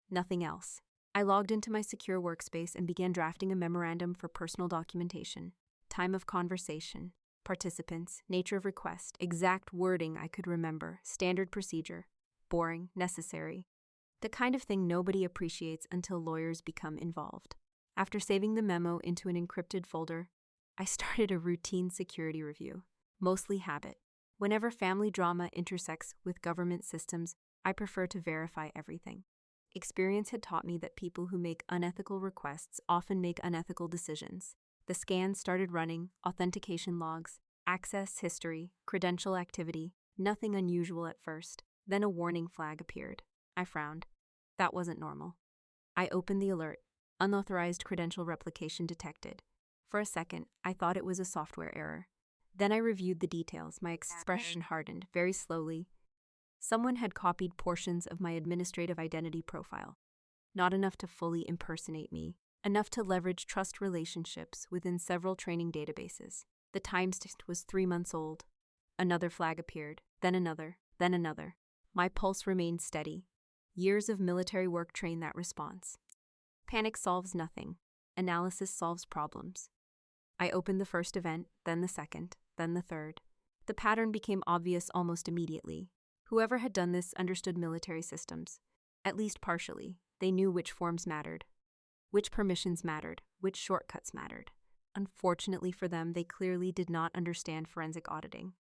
Nothing else. I logged into my secure workspace and began drafting a memorandum for personal documentation. Time of conversation, participants, nature of request, exact wording I could remember, standard procedure, boring, necessary. The kind of thing nobody appreciates until lawyers become involved. After saving the memo into an encrypted folder, I started a routine security review, mostly habit. Whenever family drama intersects with government systems, I prefer to verify everything. Experience had taught me that people who make unethical requests often make unethical decisions. The scans started running, authentication logs, access history, credential activity, nothing unusual at first. Then a warning flag appeared. I frowned. That wasn't normal. I opened the alert. Unauthorized credential replication detected. For a second, I thought it was a software error. Then I reviewed the details. My expression hardened, very slowly. Someone had copied portions of my administrative identity profile. Not enough to fully impersonate me, enough to leverage trust relationships within several training databases. The timestamp was 3 months old. Another flag appeared, then another, then another. My pulse remained steady. Years of military work train that response. Panic solves nothing. Analysis solves problems. I opened the first event, then the second, then the third. The pattern became obvious almost immediately. Whoever had done this understood military systems. At least partially. They knew which forms mattered, which permissions mattered, which shortcuts mattered. Unfortunately for them, they clearly did not understand forensic auditing.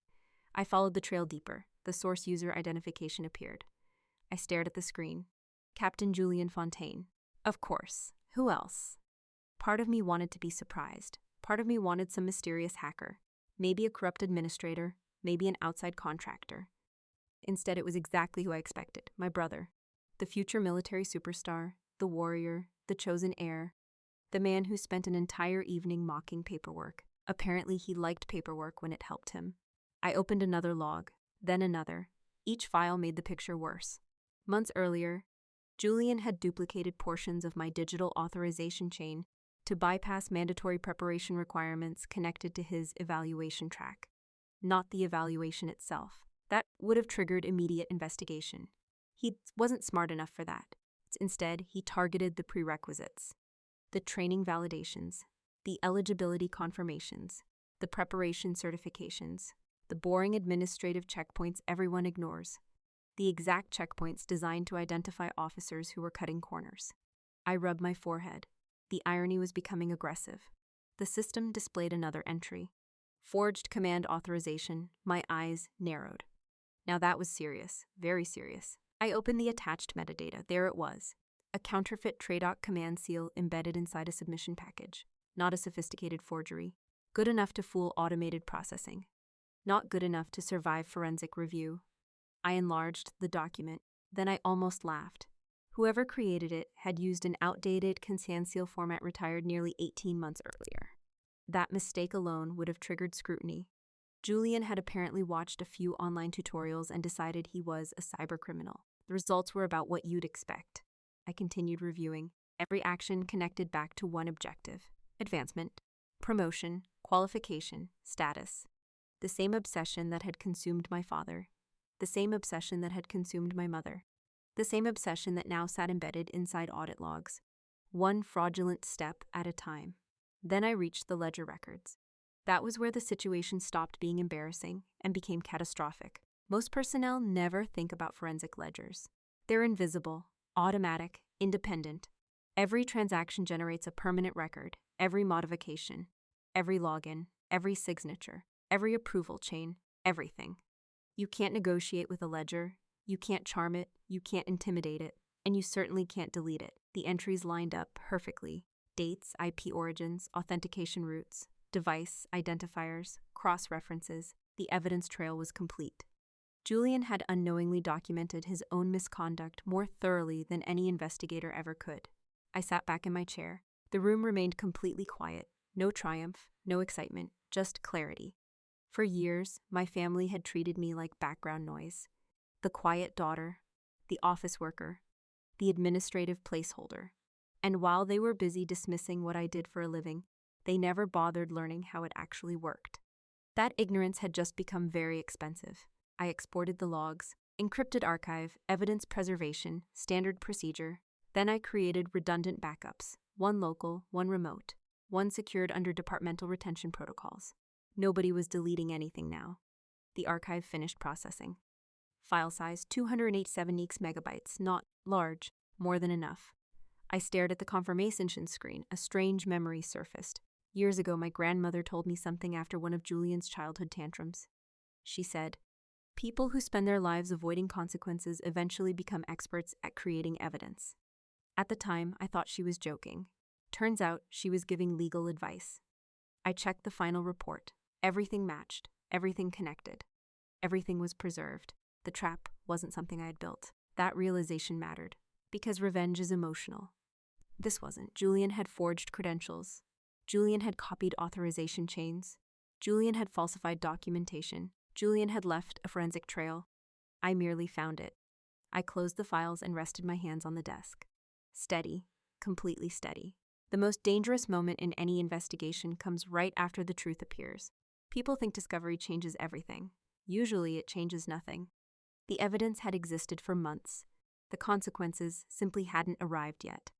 I followed the trail deeper. The source user identification appeared. I stared at the screen. Captain Julian Fontaine. Of course. Who else? Part of me wanted to be surprised. Part of me wanted some mysterious hacker. Maybe a corrupt administrator. Maybe an outside contractor. Instead, it was exactly who I expected. My brother. The future military superstar. The warrior. The chosen heir. The man who spent an entire evening mocking paperwork. Apparently, he liked paperwork when it helped him. I opened another log, then another. Each file made the picture worse. Months earlier, Julian had duplicated portions of my digital authorization chain to bypass mandatory preparation requirements connected to his evaluation track. Not the evaluation itself. That would have triggered immediate investigation. He wasn't smart enough for that. Instead, he targeted the prerequisites. The training validations, the eligibility confirmations, the preparation certifications, the boring administrative checkpoints everyone ignores, the exact checkpoints designed to identify officers who were cutting corners. I rubbed my forehead. The irony was becoming aggressive. The system displayed another entry. Forged command authorization. My eyes narrowed. Now that was serious, very serious. I opened the attached metadata. There it was. A counterfeit TRADOC command seal embedded inside a submission package. Not a sophisticated forgery. Good enough to fool automated processing. Not good enough to survive forensic review. I enlarged the document. Then I almost laughed. Whoever created it had used an outdated command seal format retired nearly 18 months earlier. That mistake alone would have triggered scrutiny. Julian had apparently watched a few online tutorials and decided he was a cybercriminal. The results were about what you'd expect. I continued reviewing. Every action connected back to one objective. Advancement, promotion, qualification, status. The same obsession that had consumed my father. The same obsession that had consumed my mother. The same obsession that now sat embedded inside audit logs. One fraudulent step at a time. Then I reached the ledger records. That was where the situation stopped being embarrassing and became catastrophic. Most personnel never think about forensic ledgers. They're invisible, automatic, independent. Every transaction generates a permanent record, every modification, every login, every signature, every approval chain, everything. You can't negotiate with a ledger, you can't charm it, you can't intimidate it, and you certainly can't delete it. The entries lined up perfectly. Dates, IP origins, authentication routes, device, identifiers, cross-references. The evidence trail was complete. Julian had unknowingly documented his own misconduct more thoroughly than any investigator ever could. I sat back in my chair. The room remained completely quiet. No triumph, no excitement, just clarity. For years, my family had treated me like background noise. The quiet daughter, the office worker, the administrative placeholder. And while they were busy dismissing what I did for a living, they never bothered learning how it actually worked. That ignorance had just become very expensive. I exported the logs, encrypted archive, evidence preservation, standard procedure. Then I created redundant backups, one local, one remote, one secured under departmental retention protocols. Nobody was deleting anything now. The archive finished processing. File size 287 megabytes, not large, more than enough. I stared at the confirmation screen. A strange memory surfaced. Years ago, my grandmother told me something after one of Julian's childhood tantrums. She said, "People who spend their lives avoiding consequences eventually become experts at creating evidence." At the time, I thought she was joking. Turns out, she was giving legal advice. I checked the final report. Everything matched, everything connected. Everything was preserved. The trap wasn't something I had built. That realization mattered, because revenge is emotional. This wasn't. Julian had forged credentials. Julian had copied authorization chains. Julian had falsified documentation. Julian had left a forensic trail. I merely found it. I closed the files and rested my hands on the desk. Steady, completely steady. The most dangerous moment in any investigation comes right after the truth appears. People think discovery changes everything. Usually it changes nothing. The evidence had existed for months. The consequences simply hadn't arrived yet.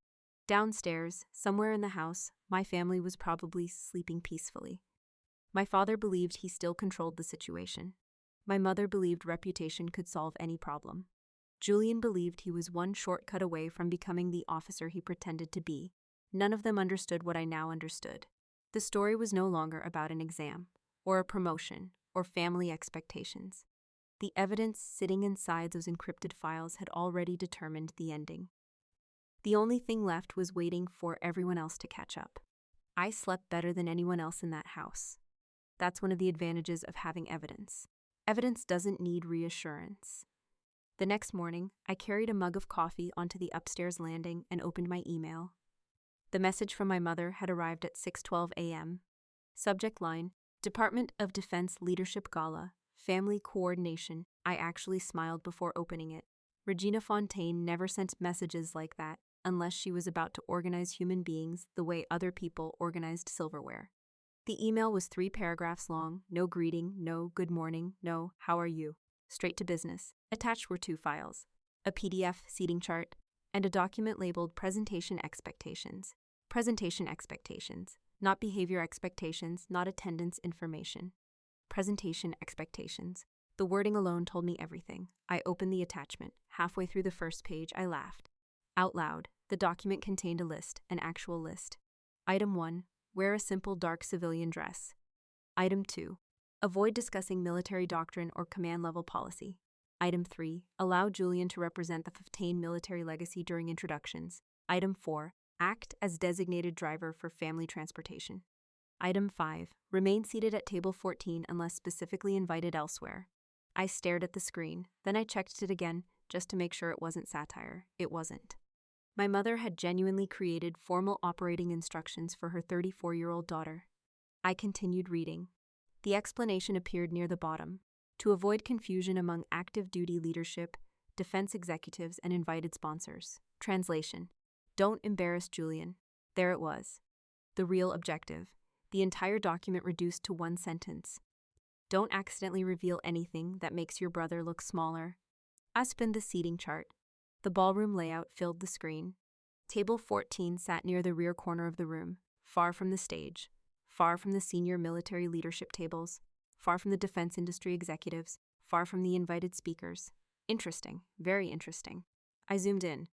Downstairs, somewhere in the house, my family was probably sleeping peacefully. My father believed he still controlled the situation. My mother believed reputation could solve any problem. Julian believed he was one shortcut away from becoming the officer he pretended to be. None of them understood what I now understood. The story was no longer about an exam, or a promotion, or family expectations. The evidence sitting inside those encrypted files had already determined the ending. The only thing left was waiting for everyone else to catch up. I slept better than anyone else in that house. That's one of the advantages of having evidence. Evidence doesn't need reassurance. The next morning, I carried a mug of coffee onto the upstairs landing and opened my email. The message from my mother had arrived at 6:12 a.m. Subject line, Department of Defense Leadership Gala, Family Coordination. I actually smiled before opening it. Regina Fontaine never sent messages like that unless she was about to organize human beings the way other people organized silverware. The email was 3 paragraphs long, no greeting, no good morning, no how are you. Straight to business. Attached were 2 files, a PDF seating chart, and a document labeled Presentation Expectations. Presentation expectations, not behavior expectations, not attendance information. Presentation expectations. The wording alone told me everything. I opened the attachment. Halfway through the first page, I laughed. Out loud, the document contained a list, an actual list. Item 1. Wear a simple dark civilian dress. Item 2. Avoid discussing military doctrine or command-level policy. Item 3. Allow Julian to represent the Fontaine military legacy during introductions. Item 4. Act as designated driver for family transportation. Item 5. Remain seated at table 14 unless specifically invited elsewhere. I stared at the screen, then I checked it again just to make sure it wasn't satire. It wasn't. My mother had genuinely created formal operating instructions for her 34-year-old daughter. I continued reading. The explanation appeared near the bottom. To avoid confusion among active duty leadership, defense executives, and invited sponsors. Translation. Don't embarrass Julian. There it was. The real objective. The entire document reduced to one sentence. Don't accidentally reveal anything that makes your brother look smaller. I spun the seating chart. The ballroom layout filled the screen. Table 14 sat near the rear corner of the room, far from the stage, far from the senior military leadership tables, far from the defense industry executives, far from the invited speakers. Interesting, very interesting. I zoomed in.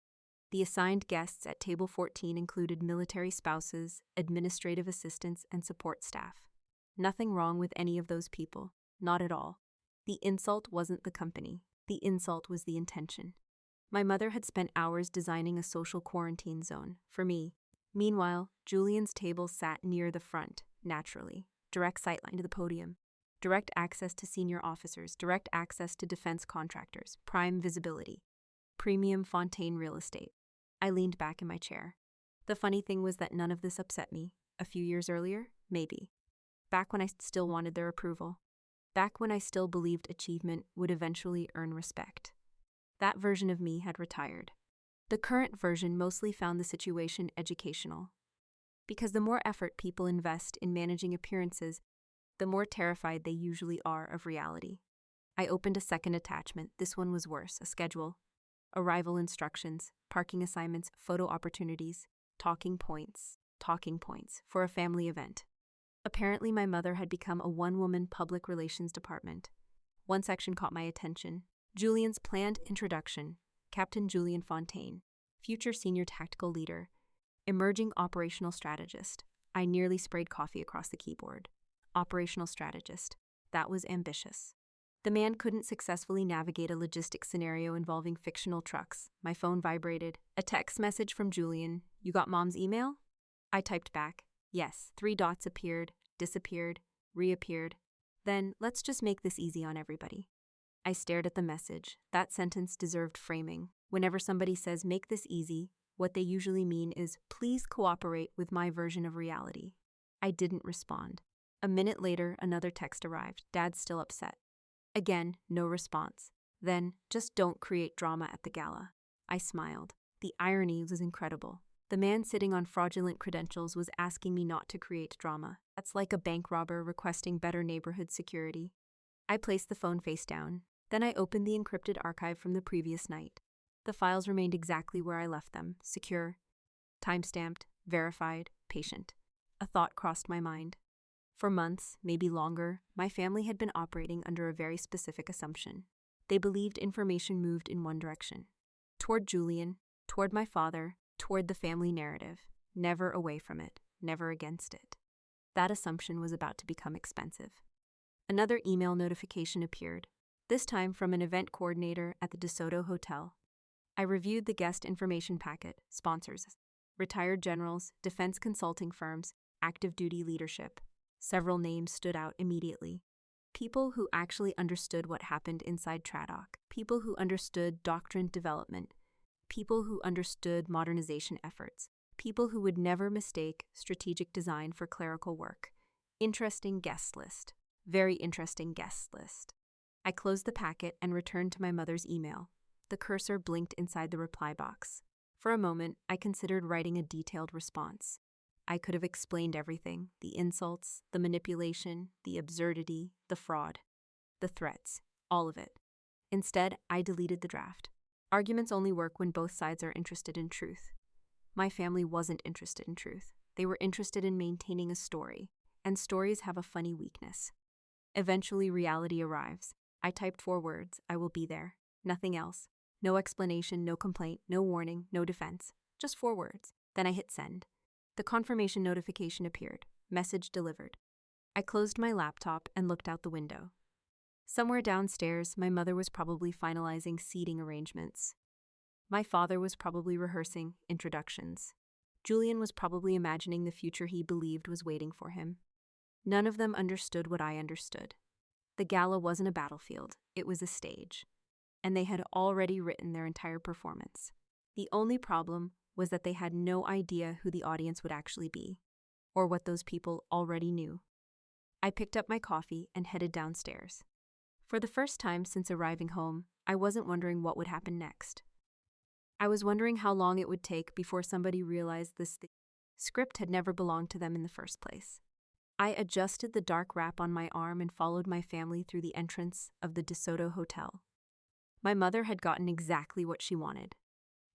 The assigned guests at table 14 included military spouses, administrative assistants, and support staff. Nothing wrong with any of those people, not at all. The insult wasn't the company. The insult was the intention. My mother had spent hours designing a social quarantine zone for me. Meanwhile, Julian's table sat near the front, naturally. Direct sightline to the podium. Direct access to senior officers. Direct access to defense contractors. Prime visibility. Premium Fontaine real estate. I leaned back in my chair. The funny thing was that none of this upset me. A few years earlier, maybe. Back when I still wanted their approval. Back when I still believed achievement would eventually earn respect. That version of me had retired. The current version mostly found the situation educational. Because the more effort people invest in managing appearances, the more terrified they usually are of reality. I opened a second attachment. This one was worse. A schedule. Arrival instructions, parking assignments, photo opportunities, talking points for a family event. Apparently, my mother had become a one-woman public relations department. One section caught my attention. Julian's planned introduction, Captain Julian Fontaine, future senior tactical leader, emerging operational strategist. I nearly sprayed coffee across the keyboard. Operational strategist. That was ambitious. The man couldn't successfully navigate a logistic scenario involving fictional trucks. My phone vibrated. A text message from Julian. You got Mom's email? I typed back. Yes. 3 dots appeared, disappeared, reappeared. Then, let's just make this easy on everybody. I stared at the message. That sentence deserved framing. Whenever somebody says make this easy, what they usually mean is please cooperate with my version of reality. I didn't respond. A minute later, another text arrived. Dad's still upset. Again, no response. Then, just don't create drama at the gala. I smiled. The irony was incredible. The man sitting on fraudulent credentials was asking me not to create drama. That's like a bank robber requesting better neighborhood security. I placed the phone face down. Then I opened the encrypted archive from the previous night. The files remained exactly where I left them, secure, time-stamped, verified, patient. A thought crossed my mind. For months, maybe longer, my family had been operating under a very specific assumption. They believed information moved in one direction. Toward Julian, toward my father, toward the family narrative. Never away from it, never against it. That assumption was about to become expensive. Another email notification appeared, this time from an event coordinator at the DeSoto Hotel. I reviewed the guest information packet, sponsors, retired generals, defense consulting firms, active duty leadership. Several names stood out immediately. People who actually understood what happened inside TRADOC, people who understood doctrine development, people who understood modernization efforts, people who would never mistake strategic design for clerical work. Interesting guest list. Very interesting guest list. I closed the packet and returned to my mother's email. The cursor blinked inside the reply box. For a moment, I considered writing a detailed response. I could have explained everything, the insults, the manipulation, the absurdity, the fraud, the threats, all of it. Instead, I deleted the draft. Arguments only work when both sides are interested in truth. My family wasn't interested in truth. They were interested in maintaining a story, and stories have a funny weakness. Eventually, reality arrives. I typed 4 words, I will be there. Nothing else. No explanation, no complaint, no warning, no defense. Just 4 words. Then I hit send. The confirmation notification appeared. Message delivered. I closed my laptop and looked out the window. Somewhere downstairs, my mother was probably finalizing seating arrangements. My father was probably rehearsing introductions. Julian was probably imagining the future he believed was waiting for him. None of them understood what I understood. The gala wasn't a battlefield, it was a stage. And they had already written their entire performance. The only problem was that they had no idea who the audience would actually be, or what those people already knew. I picked up my coffee and headed downstairs. For the first time since arriving home, I wasn't wondering what would happen next. I was wondering how long it would take before somebody realized this script had never belonged to them in the first place. I adjusted the dark wrap on my arm and followed my family through the entrance of the DeSoto Hotel. My mother had gotten exactly what she wanted.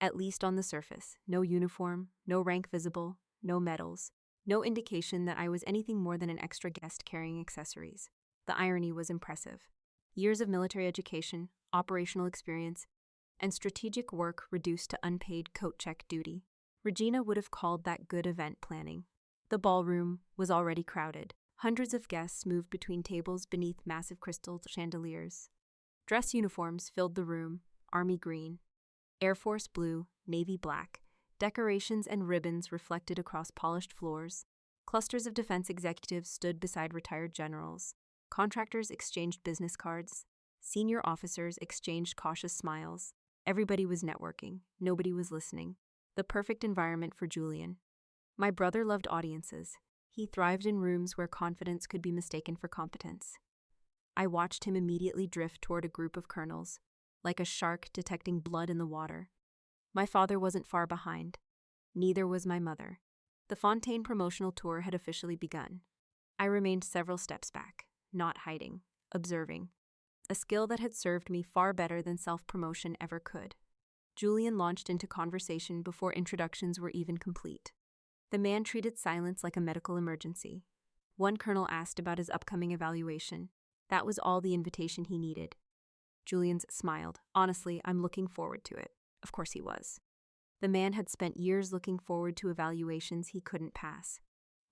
At least on the surface, no uniform, no rank visible, no medals, no indication that I was anything more than an extra guest carrying accessories. The irony was impressive. Years of military education, operational experience, and strategic work reduced to unpaid coat check duty. Regina would have called that good event planning. The ballroom was already crowded. Hundreds of guests moved between tables beneath massive crystal chandeliers. Dress uniforms filled the room, army green, Air Force blue, navy black. Decorations and ribbons reflected across polished floors. Clusters of defense executives stood beside retired generals. Contractors exchanged business cards. Senior officers exchanged cautious smiles. Everybody was networking. Nobody was listening. The perfect environment for Julian. My brother loved audiences. He thrived in rooms where confidence could be mistaken for competence. I watched him immediately drift toward a group of colonels, like a shark detecting blood in the water. My father wasn't far behind. Neither was my mother. The Fontaine promotional tour had officially begun. I remained several steps back, not hiding, observing, a skill that had served me far better than self-promotion ever could. Julian launched into conversation before introductions were even complete. The man treated silence like a medical emergency. One colonel asked about his upcoming evaluation. That was all the invitation he needed. Julian smiled. Honestly, I'm looking forward to it. Of course he was. The man had spent years looking forward to evaluations he couldn't pass.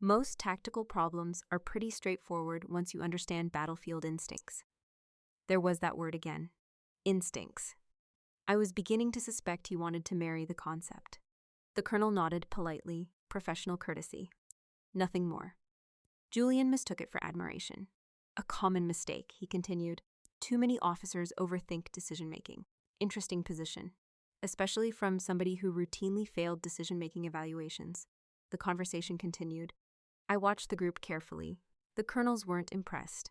Most tactical problems are pretty straightforward once you understand battlefield instincts. There was that word again. Instincts. I was beginning to suspect he wanted to marry the concept. The colonel nodded politely, professional courtesy. Nothing more. Julian mistook it for admiration. A common mistake, he continued. Too many officers overthink decision-making. Interesting position, especially from somebody who routinely failed decision-making evaluations. The conversation continued. I watched the group carefully. The colonels weren't impressed.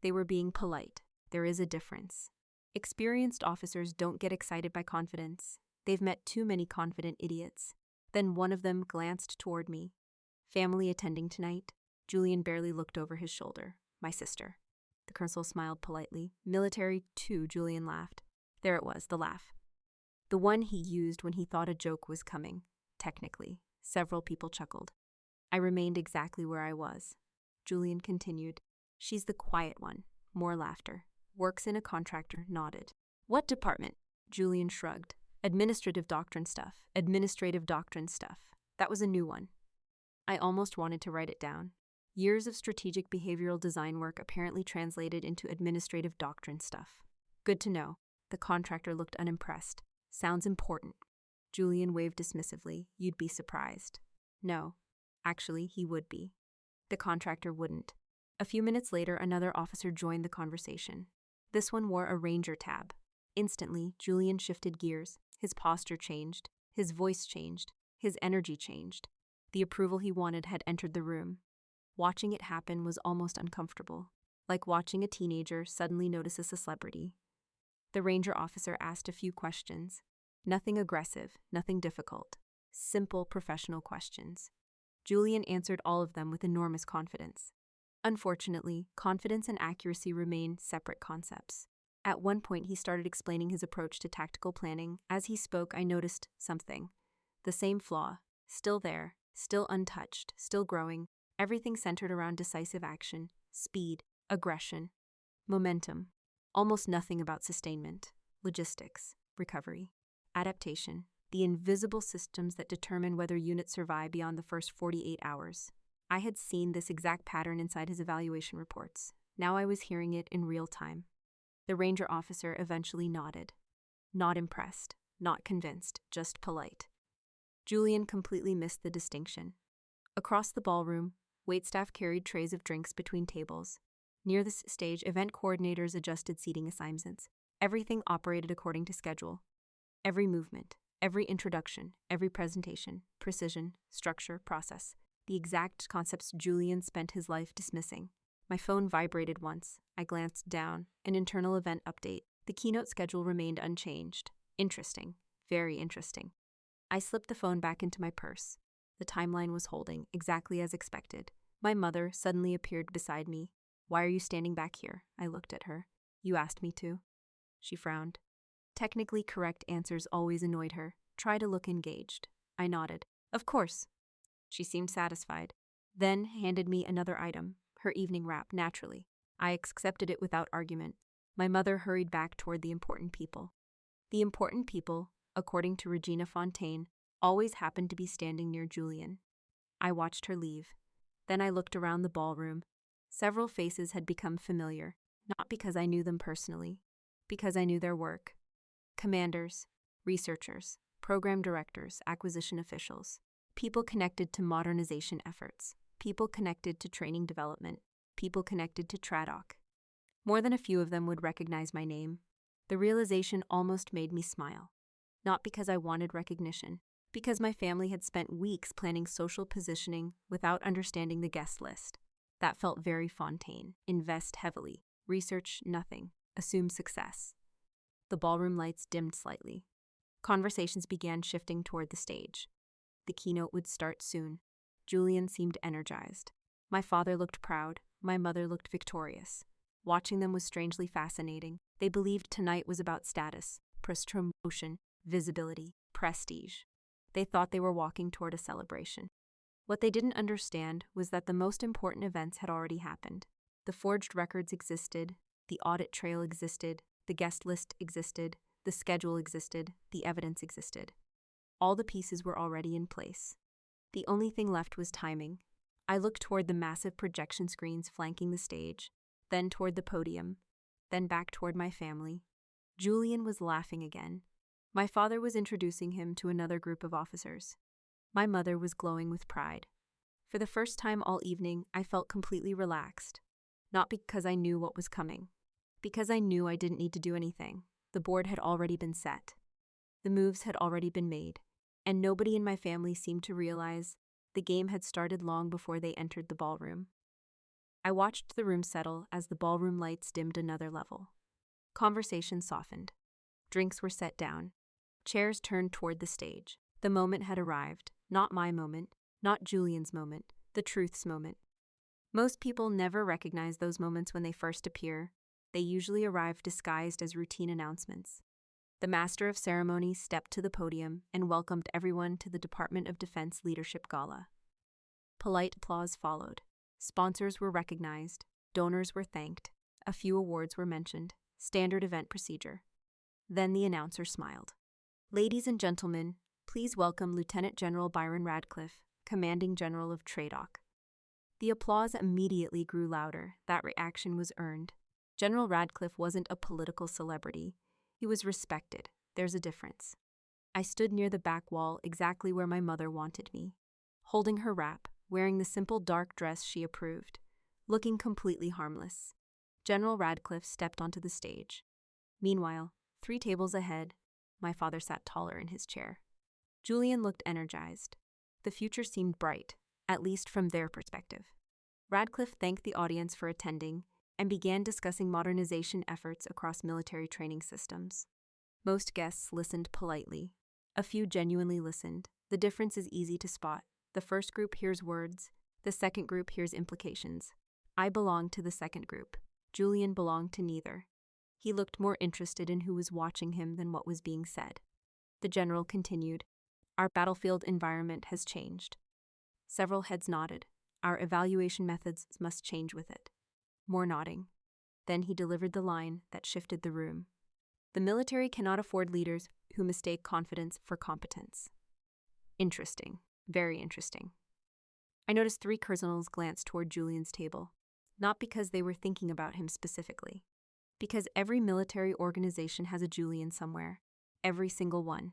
They were being polite. There is a difference. Experienced officers don't get excited by confidence. They've met too many confident idiots. Then one of them glanced toward me. Family attending tonight? Julian barely looked over his shoulder. My sister. The Colonel smiled politely. Military too, Julian laughed. There it was, the laugh. The one he used when he thought a joke was coming. Technically. Several people chuckled. I remained exactly where I was. Julian continued. She's the quiet one. More laughter. Works in a contractor, nodded. What department? Julian shrugged. Administrative doctrine stuff. Administrative doctrine stuff. That was a new one. I almost wanted to write it down. Years of strategic behavioral design work apparently translated into administrative doctrine stuff. Good to know. The contractor looked unimpressed. Sounds important. Julian waved dismissively. You'd be surprised. No. Actually, he would be. The contractor wouldn't. A few minutes later, another officer joined the conversation. This one wore a ranger tab. Instantly, Julian shifted gears. His posture changed. His voice changed. His energy changed. The approval he wanted had entered the room. Watching it happen was almost uncomfortable, like watching a teenager suddenly notice a celebrity. The ranger officer asked a few questions. Nothing aggressive, nothing difficult. Simple professional questions. Julian answered all of them with enormous confidence. Unfortunately, confidence and accuracy remain separate concepts. At one point, he started explaining his approach to tactical planning. As he spoke, I noticed something. The same flaw. Still there, still untouched, still growing. Everything centered around decisive action, speed, aggression, momentum. Almost nothing about sustainment, logistics, recovery, adaptation, the invisible systems that determine whether units survive beyond the first 48 hours. I had seen this exact pattern inside his evaluation reports. Now I was hearing it in real time. The ranger officer eventually nodded. Not impressed, not convinced, just polite. Julian completely missed the distinction. Across the ballroom, waitstaff carried trays of drinks between tables. Near the stage, event coordinators adjusted seating assignments. Everything operated according to schedule. Every movement, every introduction, every presentation, precision, structure, process. The exact concepts Julian spent his life dismissing. My phone vibrated once. I glanced down. An internal event update. The keynote schedule remained unchanged. Interesting. Very interesting. I slipped the phone back into my purse. The timeline was holding, exactly as expected. My mother suddenly appeared beside me. Why are you standing back here? I looked at her. You asked me to. She frowned. Technically correct answers always annoyed her. Try to look engaged. I nodded. Of course. She seemed satisfied. Then handed me another item, her evening wrap, naturally. I accepted it without argument. My mother hurried back toward the important people. The important people, according to Regina Fontaine, always happened to be standing near Julian. I watched her leave. Then I looked around the ballroom. Several faces had become familiar, not because I knew them personally, because I knew their work. Commanders, researchers, program directors, acquisition officials, people connected to modernization efforts, people connected to training development, people connected to TRADOC. More than a few of them would recognize my name. The realization almost made me smile. Not because I wanted recognition, because my family had spent weeks planning social positioning without understanding the guest list. That felt very Fontaine. Invest heavily. Research nothing. Assume success. The ballroom lights dimmed slightly. Conversations began shifting toward the stage. The keynote would start soon. Julian seemed energized. My father looked proud. My mother looked victorious. Watching them was strangely fascinating. They believed tonight was about status, promotion, visibility, prestige. They thought they were walking toward a celebration. What they didn't understand was that the most important events had already happened. The forged records existed, the audit trail existed, the guest list existed, the schedule existed, the evidence existed. All the pieces were already in place. The only thing left was timing. I looked toward the massive projection screens flanking the stage, then toward the podium, then back toward my family. Julian was laughing again. My father was introducing him to another group of officers. My mother was glowing with pride. For the first time all evening, I felt completely relaxed. Not because I knew what was coming. Because I knew I didn't need to do anything. The board had already been set. The moves had already been made. And nobody in my family seemed to realize the game had started long before they entered the ballroom. I watched the room settle as the ballroom lights dimmed another level. Conversation softened. Drinks were set down. Chairs turned toward the stage. The moment had arrived. Not my moment, not Julian's moment, the truth's moment. Most people never recognize those moments when they first appear. They usually arrive disguised as routine announcements. The Master of Ceremonies stepped to the podium and welcomed everyone to the Department of Defense Leadership Gala. Polite applause followed. Sponsors were recognized, donors were thanked, a few awards were mentioned, standard event procedure. Then the announcer smiled. Ladies and gentlemen, please welcome Lieutenant General Byron Radcliffe, Commanding General of TRADOC. The applause immediately grew louder. That reaction was earned. General Radcliffe wasn't a political celebrity. He was respected. There's a difference. I stood near the back wall, exactly where my mother wanted me, holding her wrap, wearing the simple dark dress she approved, looking completely harmless. General Radcliffe stepped onto the stage. Meanwhile, 3 tables ahead, my father sat taller in his chair. Julian looked energized. The future seemed bright, at least from their perspective. Radcliffe thanked the audience for attending and began discussing modernization efforts across military training systems. Most guests listened politely. A few genuinely listened. The difference is easy to spot. The first group hears words. The second group hears implications. I belonged to the second group. Julian belonged to neither. He looked more interested in who was watching him than what was being said. The general continued, "Our battlefield environment has changed." Several heads nodded. "Our evaluation methods must change with it." More nodding. Then he delivered the line that shifted the room. "The military cannot afford leaders who mistake confidence for competence." Interesting. Very interesting. I noticed 3 colonels glance toward Julian's table, not because they were thinking about him specifically, because every military organization has a Julian somewhere, every single one.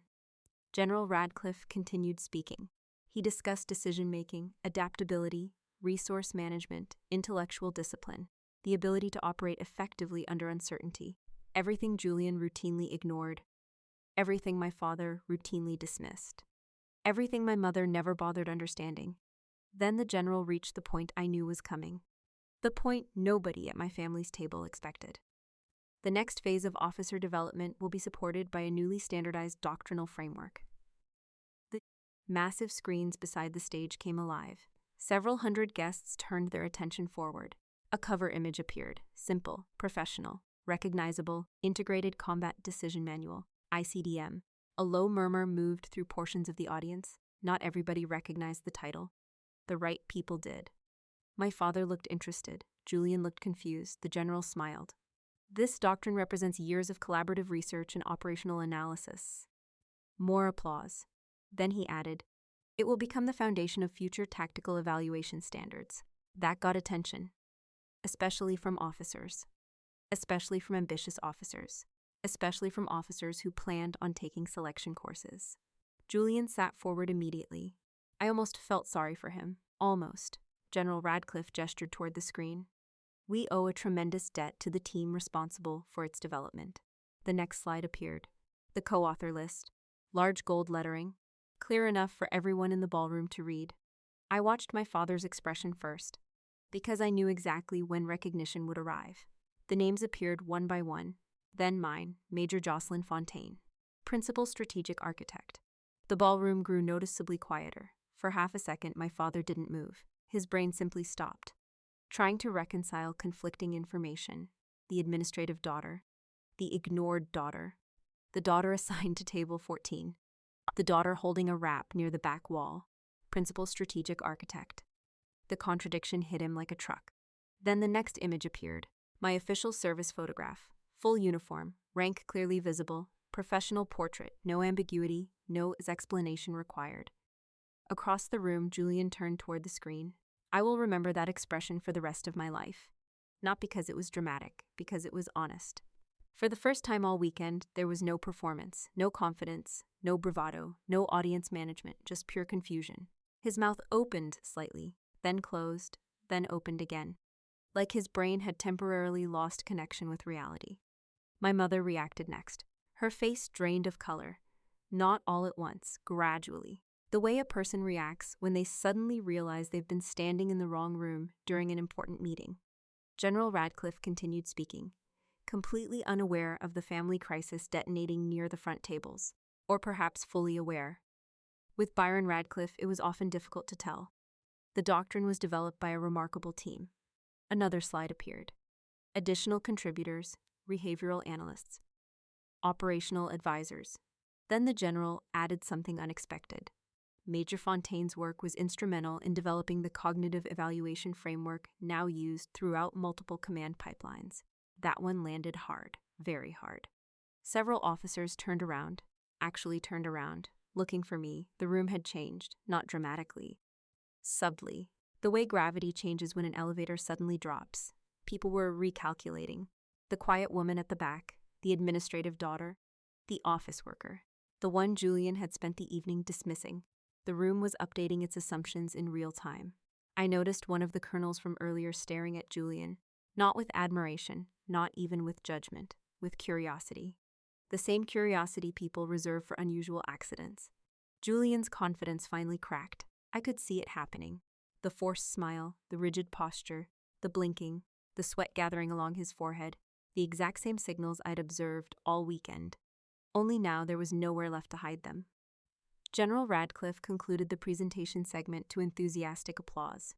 General Radcliffe continued speaking. He discussed decision-making, adaptability, resource management, intellectual discipline, the ability to operate effectively under uncertainty, everything Julian routinely ignored, everything my father routinely dismissed, everything my mother never bothered understanding. Then the general reached the point I knew was coming, the point nobody at my family's table expected. The next phase of officer development will be supported by a newly standardized doctrinal framework. The massive screens beside the stage came alive. Several hundred guests turned their attention forward. A cover image appeared, simple, professional, recognizable, Integrated Combat Decision Manual, ICDM. A low murmur moved through portions of the audience. Not everybody recognized the title. The right people did. My father looked interested. Julian looked confused. The general smiled. This doctrine represents years of collaborative research and operational analysis. More applause. Then he added, "It will become the foundation of future tactical evaluation standards." That got attention, especially from officers, especially from ambitious officers, especially from officers who planned on taking selection courses. Julian sat forward immediately. I almost felt sorry for him. Almost. General Radcliffe gestured toward the screen. "We owe a tremendous debt to the team responsible for its development." The next slide appeared. The co-author list. Large gold lettering. Clear enough for everyone in the ballroom to read. I watched my father's expression first, because I knew exactly when recognition would arrive. The names appeared one by one. Then mine, Major Jocelyn Fontaine, Principal Strategic Architect. The ballroom grew noticeably quieter. For half a second, my father didn't move. His brain simply stopped, trying to reconcile conflicting information. The administrative daughter, the ignored daughter, the daughter assigned to table 14, the daughter holding a wrap near the back wall, Principal Strategic Architect. The contradiction hit him like a truck. Then the next image appeared, my official service photograph, full uniform, rank clearly visible, professional portrait, no ambiguity, no explanation required. Across the room, Julian turned toward the screen. I will remember that expression for the rest of my life. Not because it was dramatic, because it was honest. For the first time all weekend, there was no performance, no confidence, no bravado, no audience management, just pure confusion. His mouth opened slightly, then closed, then opened again, like his brain had temporarily lost connection with reality. My mother reacted next. Her face drained of color, not all at once, gradually. The way a person reacts when they suddenly realize they've been standing in the wrong room during an important meeting. General Radcliffe continued speaking, completely unaware of the family crisis detonating near the front tables, or perhaps fully aware. With Byron Radcliffe, it was often difficult to tell. The doctrine was developed by a remarkable team. Another slide appeared. Additional contributors, behavioral analysts, operational advisors. Then the general added something unexpected. Major Fontaine's work was instrumental in developing the cognitive evaluation framework now used throughout multiple command pipelines. That one landed hard, very hard. Several officers actually turned around, looking for me. The room had changed, not dramatically, subtly. The way gravity changes when an elevator suddenly drops. People were recalculating. The quiet woman at the back, the administrative daughter, the office worker, the one Julian had spent the evening dismissing. The room was updating its assumptions in real time. I noticed one of the colonels from earlier staring at Julian, not with admiration, not even with judgment, with curiosity. The same curiosity people reserve for unusual accidents. Julian's confidence finally cracked. I could see it happening. The forced smile, the rigid posture, the blinking, the sweat gathering along his forehead, the exact same signals I'd observed all weekend. Only now there was nowhere left to hide them. General Radcliffe concluded the presentation segment to enthusiastic applause.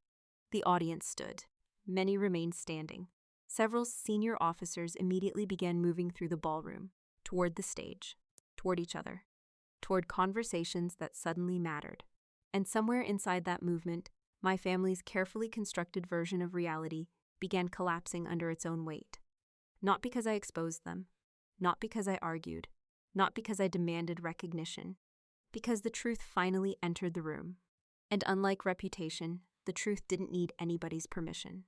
The audience stood. Many remained standing. Several senior officers immediately began moving through the ballroom, toward the stage, toward each other, toward conversations that suddenly mattered. And somewhere inside that movement, my family's carefully constructed version of reality began collapsing under its own weight. Not because I exposed them, not because I argued, not because I demanded recognition, because the truth finally entered the room. And unlike reputation, the truth didn't need anybody's permission.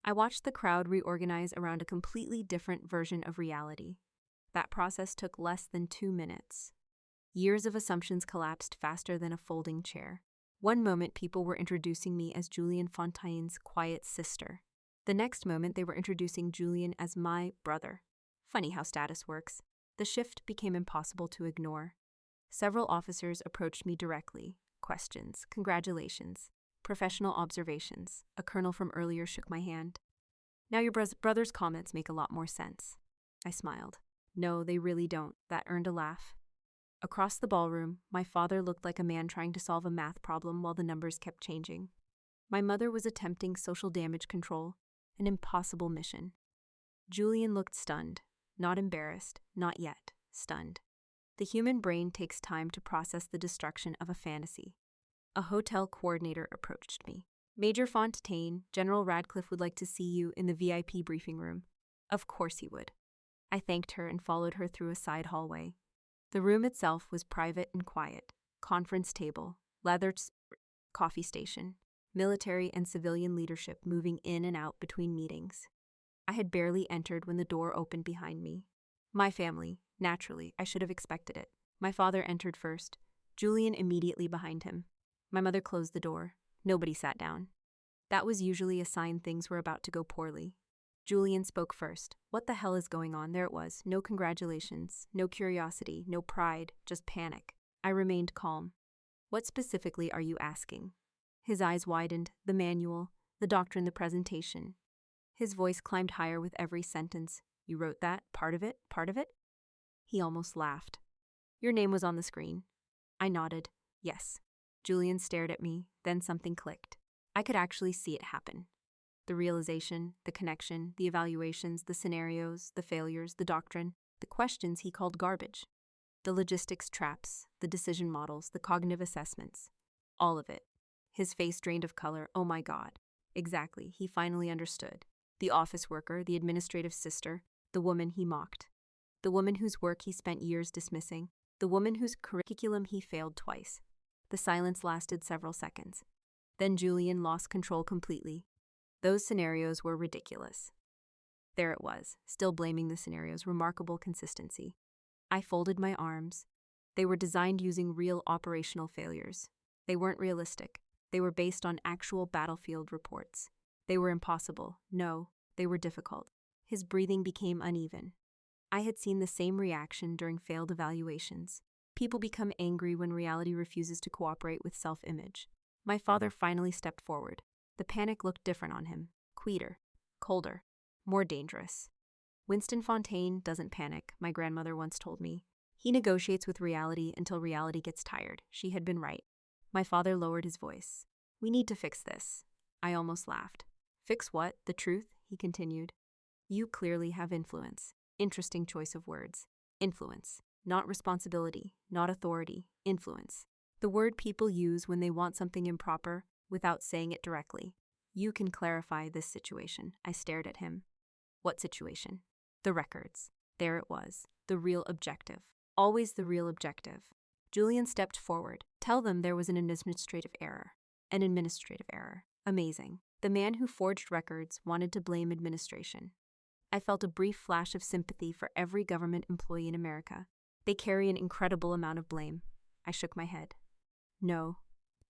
I watched the crowd reorganize around a completely different version of reality. That process took less than 2 minutes. Years of assumptions collapsed faster than a folding chair. One moment people were introducing me as Julian Fontaine's quiet sister. The next moment they were introducing Julian as my brother. Funny how status works. The shift became impossible to ignore. Several officers approached me directly. Questions, congratulations, professional observations. A colonel from earlier shook my hand. Now your brother's comments make a lot more sense. I smiled. No, they really don't. That earned a laugh. Across the ballroom, my father looked like a man trying to solve a math problem while the numbers kept changing. My mother was attempting social damage control, an impossible mission. Julian looked stunned, not embarrassed, not yet, stunned. The human brain takes time to process the destruction of a fantasy. A hotel coordinator approached me. Major Fontaine, General Radcliffe would like to see you in the VIP briefing room. Of course he would. I thanked her and followed her through a side hallway. The room itself was private and quiet. Conference table, leather coffee station, military and civilian leadership moving in and out between meetings. I had barely entered when the door opened behind me. My family, naturally, I should have expected it. My father entered first, Julian immediately behind him. My mother closed the door. Nobody sat down. That was usually a sign things were about to go poorly. Julian spoke first. What the hell is going on? There it was. No congratulations, no curiosity, no pride, just panic. I remained calm. What specifically are you asking? His eyes widened. The manual, the doctrine, the presentation. His voice climbed higher with every sentence. You wrote that? Part of it? Part of it? He almost laughed. Your name was on the screen. I nodded. Yes. Julian stared at me, then something clicked. I could actually see it happen. The realization, the connection, the evaluations, the scenarios, the failures, the doctrine, the questions he called garbage. The logistics traps, the decision models, the cognitive assessments. All of it. His face drained of color. Oh my God. Exactly, he finally understood. The office worker, the administrative sister, the woman he mocked. The woman whose work he spent years dismissing. The woman whose curriculum he failed twice. The silence lasted several seconds. Then Julian lost control completely. Those scenarios were ridiculous. There it was, still blaming the scenarios, remarkable consistency. I folded my arms. They were designed using real operational failures. They weren't realistic. They were based on actual battlefield reports. They were impossible. No, they were difficult. His breathing became uneven. I had seen the same reaction during failed evaluations. People become angry when reality refuses to cooperate with self-image. My father finally stepped forward. The panic looked different on him. Quieter, colder, more dangerous. Winston Fontaine doesn't panic, my grandmother once told me. He negotiates with reality until reality gets tired. She had been right. My father lowered his voice. We need to fix this. I almost laughed. Fix what? The truth? He continued. You clearly have influence. Interesting choice of words. Influence. Not responsibility, not authority. Influence. The word people use when they want something improper without saying it directly. You can clarify this situation. I stared at him. What situation? The records. There it was. The real objective. Always the real objective. Julian stepped forward. Tell them there was an administrative error. An administrative error. Amazing. The man who forged records wanted to blame administration. I felt a brief flash of sympathy for every government employee in America. They carry an incredible amount of blame. I shook my head. No.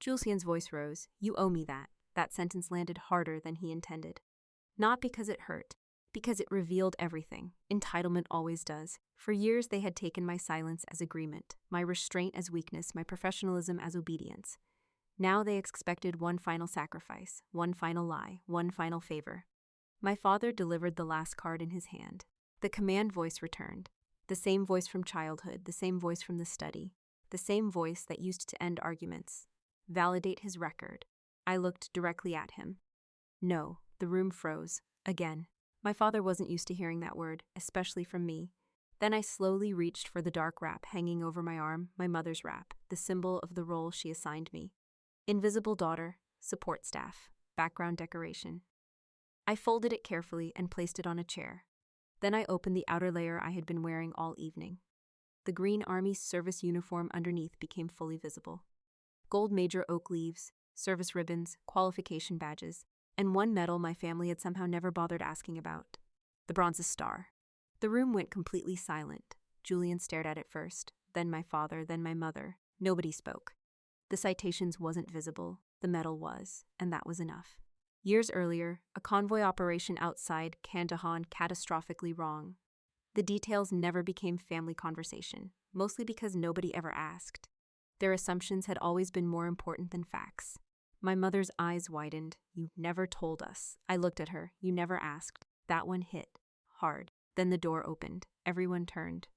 Julian's voice rose. You owe me that. That sentence landed harder than he intended. Not because it hurt, because it revealed everything. Entitlement always does. For years they had taken my silence as agreement, my restraint as weakness, my professionalism as obedience. Now they expected one final sacrifice, one final lie, one final favor. My father delivered the last card in his hand. The command voice returned. The same voice from childhood, the same voice from the study, the same voice that used to end arguments. Validate his record. I looked directly at him. No, the room froze. Again. My father wasn't used to hearing that word, especially from me. Then I slowly reached for the dark wrap hanging over my arm, my mother's wrap, the symbol of the role she assigned me. Invisible daughter, support staff, background decoration. I folded it carefully and placed it on a chair. Then I opened the outer layer I had been wearing all evening. The green Army service uniform underneath became fully visible. Gold Major oak leaves, service ribbons, qualification badges, and one medal my family had somehow never bothered asking about. The Bronze Star. The room went completely silent. Julian stared at it first, then my father, then my mother. Nobody spoke. The citations wasn't visible, the medal was, and that was enough. Years earlier, a convoy operation outside Kandahar catastrophically wrong. The details never became family conversation, mostly because nobody ever asked. Their assumptions had always been more important than facts. My mother's eyes widened. You never told us. I looked at her. You never asked. That one hit. Hard. Then the door opened. Everyone turned.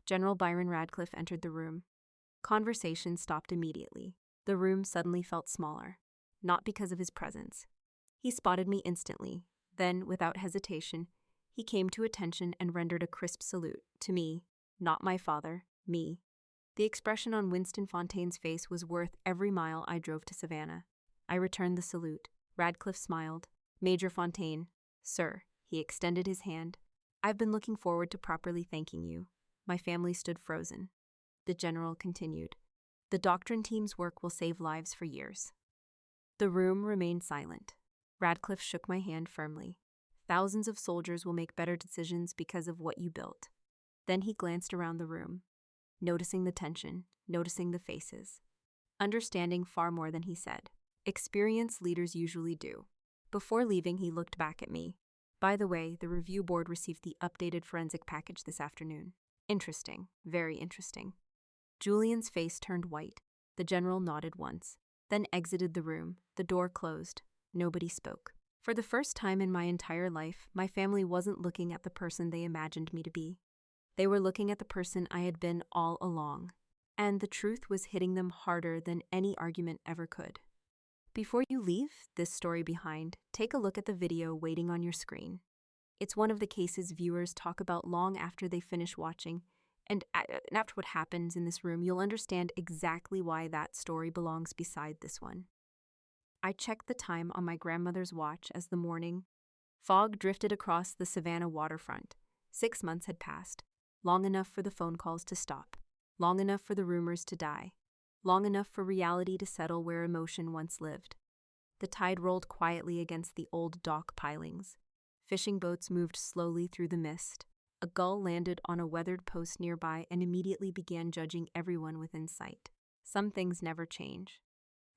General Byron Radcliffe entered the room. Conversation stopped immediately. The room suddenly felt smaller. Not because of his presence. He spotted me instantly. Then, without hesitation, he came to attention and rendered a crisp salute. To me. Not my father. Me. The expression on Winston Fontaine's face was worth every mile I drove to Savannah. I returned the salute. Radcliffe smiled. Major Fontaine. Sir. He extended his hand. I've been looking forward to properly thanking you. My family stood frozen. The general continued. The doctrine team's work will save lives for years. The room remained silent. Radcliffe shook my hand firmly. Thousands of soldiers will make better decisions because of what you built. Then he glanced around the room, noticing the tension, noticing the faces, understanding far more than he said. Experienced leaders usually do. Before leaving, he looked back at me. By the way, the review board received the updated forensic package this afternoon. Interesting, very interesting. Julian's face turned white. The general nodded once, then exited the room. The door closed. Nobody spoke. For the first time in my entire life, my family wasn't looking at the person they imagined me to be. They were looking at the person I had been all along. And the truth was hitting them harder than any argument ever could. Before you leave this story behind, take a look at the video waiting on your screen. It's one of the cases viewers talk about long after they finish watching, and after what happens in this room, you'll understand exactly why that story belongs beside this one. I checked the time on my grandmother's watch as the morning fog drifted across the Savannah waterfront. 6 months had passed, long enough for the phone calls to stop, long enough for the rumors to die, long enough for reality to settle where emotion once lived. The tide rolled quietly against the old dock pilings. Fishing boats moved slowly through the mist. A gull landed on a weathered post nearby and immediately began judging everyone within sight. Some things never change.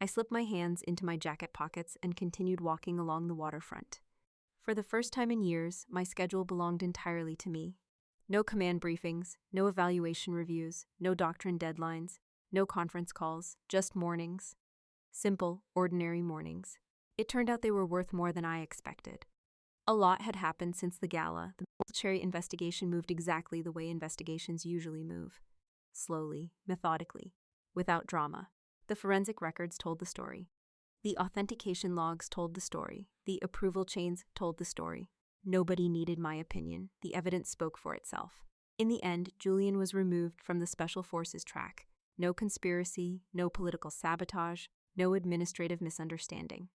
I slipped my hands into my jacket pockets and continued walking along the waterfront. For the first time in years, my schedule belonged entirely to me. No command briefings, no evaluation reviews, no doctrine deadlines, no conference calls, just mornings. Simple, ordinary mornings. It turned out they were worth more than I expected. A lot had happened since the gala. The military investigation moved exactly the way investigations usually move. Slowly, methodically, without drama. The forensic records told the story. The authentication logs told the story. The approval chains told the story. Nobody needed my opinion. The evidence spoke for itself. In the end, Julian was removed from the Special Forces track. No conspiracy, no political sabotage, no administrative misunderstanding.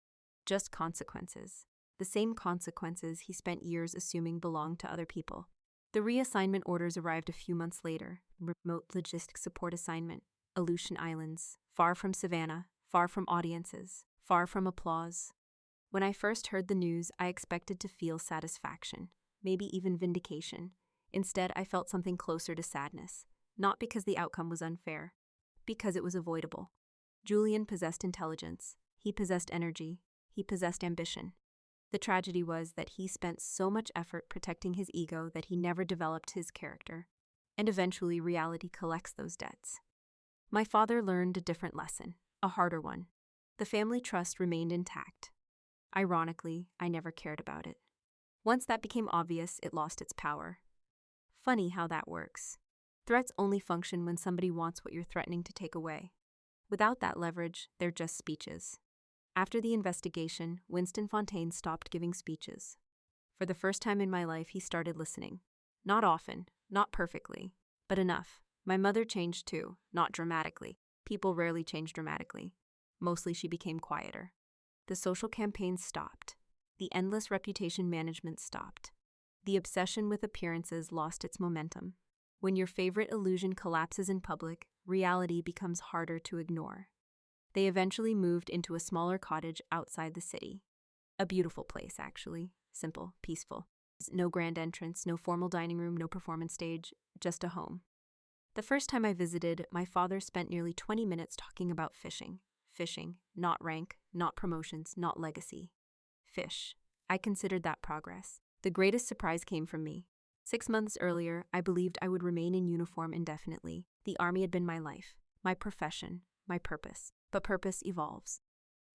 Just consequences. The same consequences he spent years assuming belonged to other people. The reassignment orders arrived a few months later. Remote logistics support assignment. Aleutian Islands. Far from Savannah. Far from audiences. Far from applause. When I first heard the news, I expected to feel satisfaction. Maybe even vindication. Instead, I felt something closer to sadness. Not because the outcome was unfair. Because it was avoidable. Julian possessed intelligence. He possessed energy. He possessed ambition. The tragedy was that he spent so much effort protecting his ego that he never developed his character. And eventually, reality collects those debts. My father learned a different lesson, a harder one. The family trust remained intact. Ironically, I never cared about it. Once that became obvious, it lost its power. Funny how that works. Threats only function when somebody wants what you're threatening to take away. Without that leverage, they're just speeches. After the investigation, Winston Fontaine stopped giving speeches. For the first time in my life, he started listening. Not often, not perfectly, but enough. My mother changed too, not dramatically. People rarely change dramatically. Mostly she became quieter. The social campaigns stopped. The endless reputation management stopped. The obsession with appearances lost its momentum. When your favorite illusion collapses in public, reality becomes harder to ignore. They eventually moved into a smaller cottage outside the city. A beautiful place, actually. Simple, peaceful. No grand entrance, no formal dining room, no performance stage, just a home. The first time I visited, my father spent nearly 20 minutes talking about fishing. Fishing, not rank, not promotions, not legacy. Fish. I considered that progress. The greatest surprise came from me. 6 months earlier, I believed I would remain in uniform indefinitely. The army had been my life, my profession, my purpose. But purpose evolves.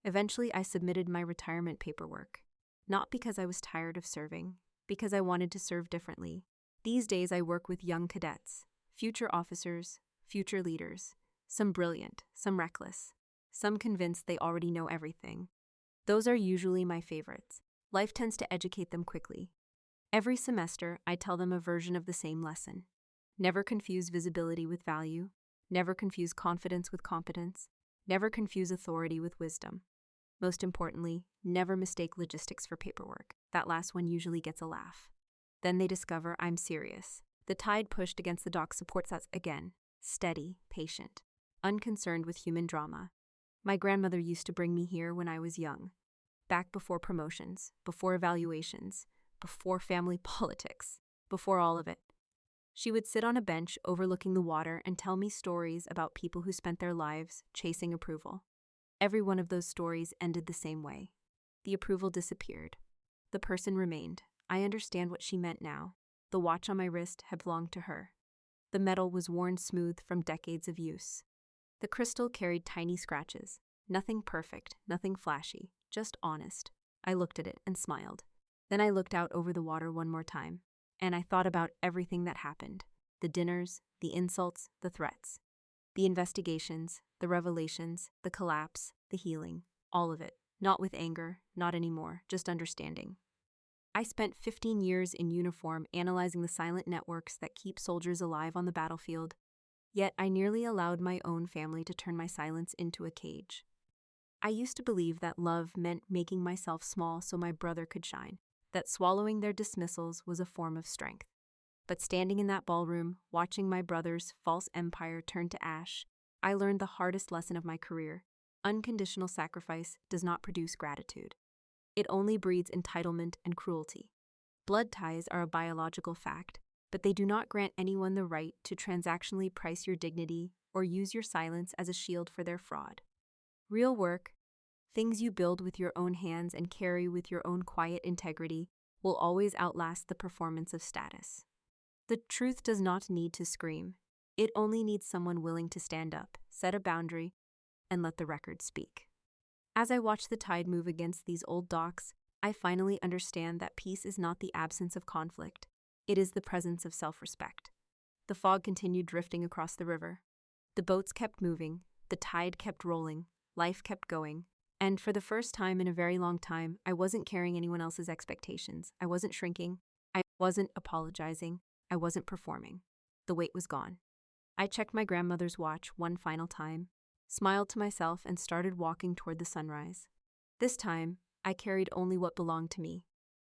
Eventually, I submitted my retirement paperwork. Not because I was tired of serving, because I wanted to serve differently. These days, I work with young cadets, future officers, future leaders, some brilliant, some reckless, some convinced they already know everything. Those are usually my favorites. Life tends to educate them quickly. Every semester, I tell them a version of the same lesson. Never confuse visibility with value. Never confuse confidence with competence. Never confuse authority with wisdom. Most importantly, never mistake logistics for paperwork. That last one usually gets a laugh. Then they discover I'm serious. The tide pushed against the dock supports us again. Steady, patient, unconcerned with human drama. My grandmother used to bring me here when I was young. Back before promotions, before evaluations, before family politics, before all of it. She would sit on a bench overlooking the water and tell me stories about people who spent their lives chasing approval. Every one of those stories ended the same way. The approval disappeared. The person remained. I understand what she meant now. The watch on my wrist had belonged to her. The metal was worn smooth from decades of use. The crystal carried tiny scratches. Nothing perfect, nothing flashy, just honest. I looked at it and smiled. Then I looked out over the water one more time. And I thought about everything that happened. The dinners, the insults, the threats. The investigations, the revelations, the collapse, the healing. All of it. Not with anger, not anymore, just understanding. I spent 15 years in uniform analyzing the silent networks that keep soldiers alive on the battlefield. Yet I nearly allowed my own family to turn my silence into a cage. I used to believe that love meant making myself small so my brother could shine. That swallowing their dismissals was a form of strength. But standing in that ballroom, watching my brother's false empire turn to ash, I learned the hardest lesson of my career. Unconditional sacrifice does not produce gratitude. It only breeds entitlement and cruelty. Blood ties are a biological fact, but they do not grant anyone the right to transactionally price your dignity or use your silence as a shield for their fraud. Real work, things you build with your own hands and carry with your own quiet integrity, will always outlast the performance of status. The truth does not need to scream. It only needs someone willing to stand up, set a boundary, and let the record speak. As I watch the tide move against these old docks, I finally understand that peace is not the absence of conflict. It is the presence of self-respect. The fog continued drifting across the river. The boats kept moving, the tide kept rolling, life kept going, And for the first time in a very long time, I wasn't carrying anyone else's expectations. I wasn't shrinking. I wasn't apologizing. I wasn't performing. The weight was gone. I checked my grandmother's watch one final time, smiled to myself, and started walking toward the sunrise. This time, I carried only what belonged to me,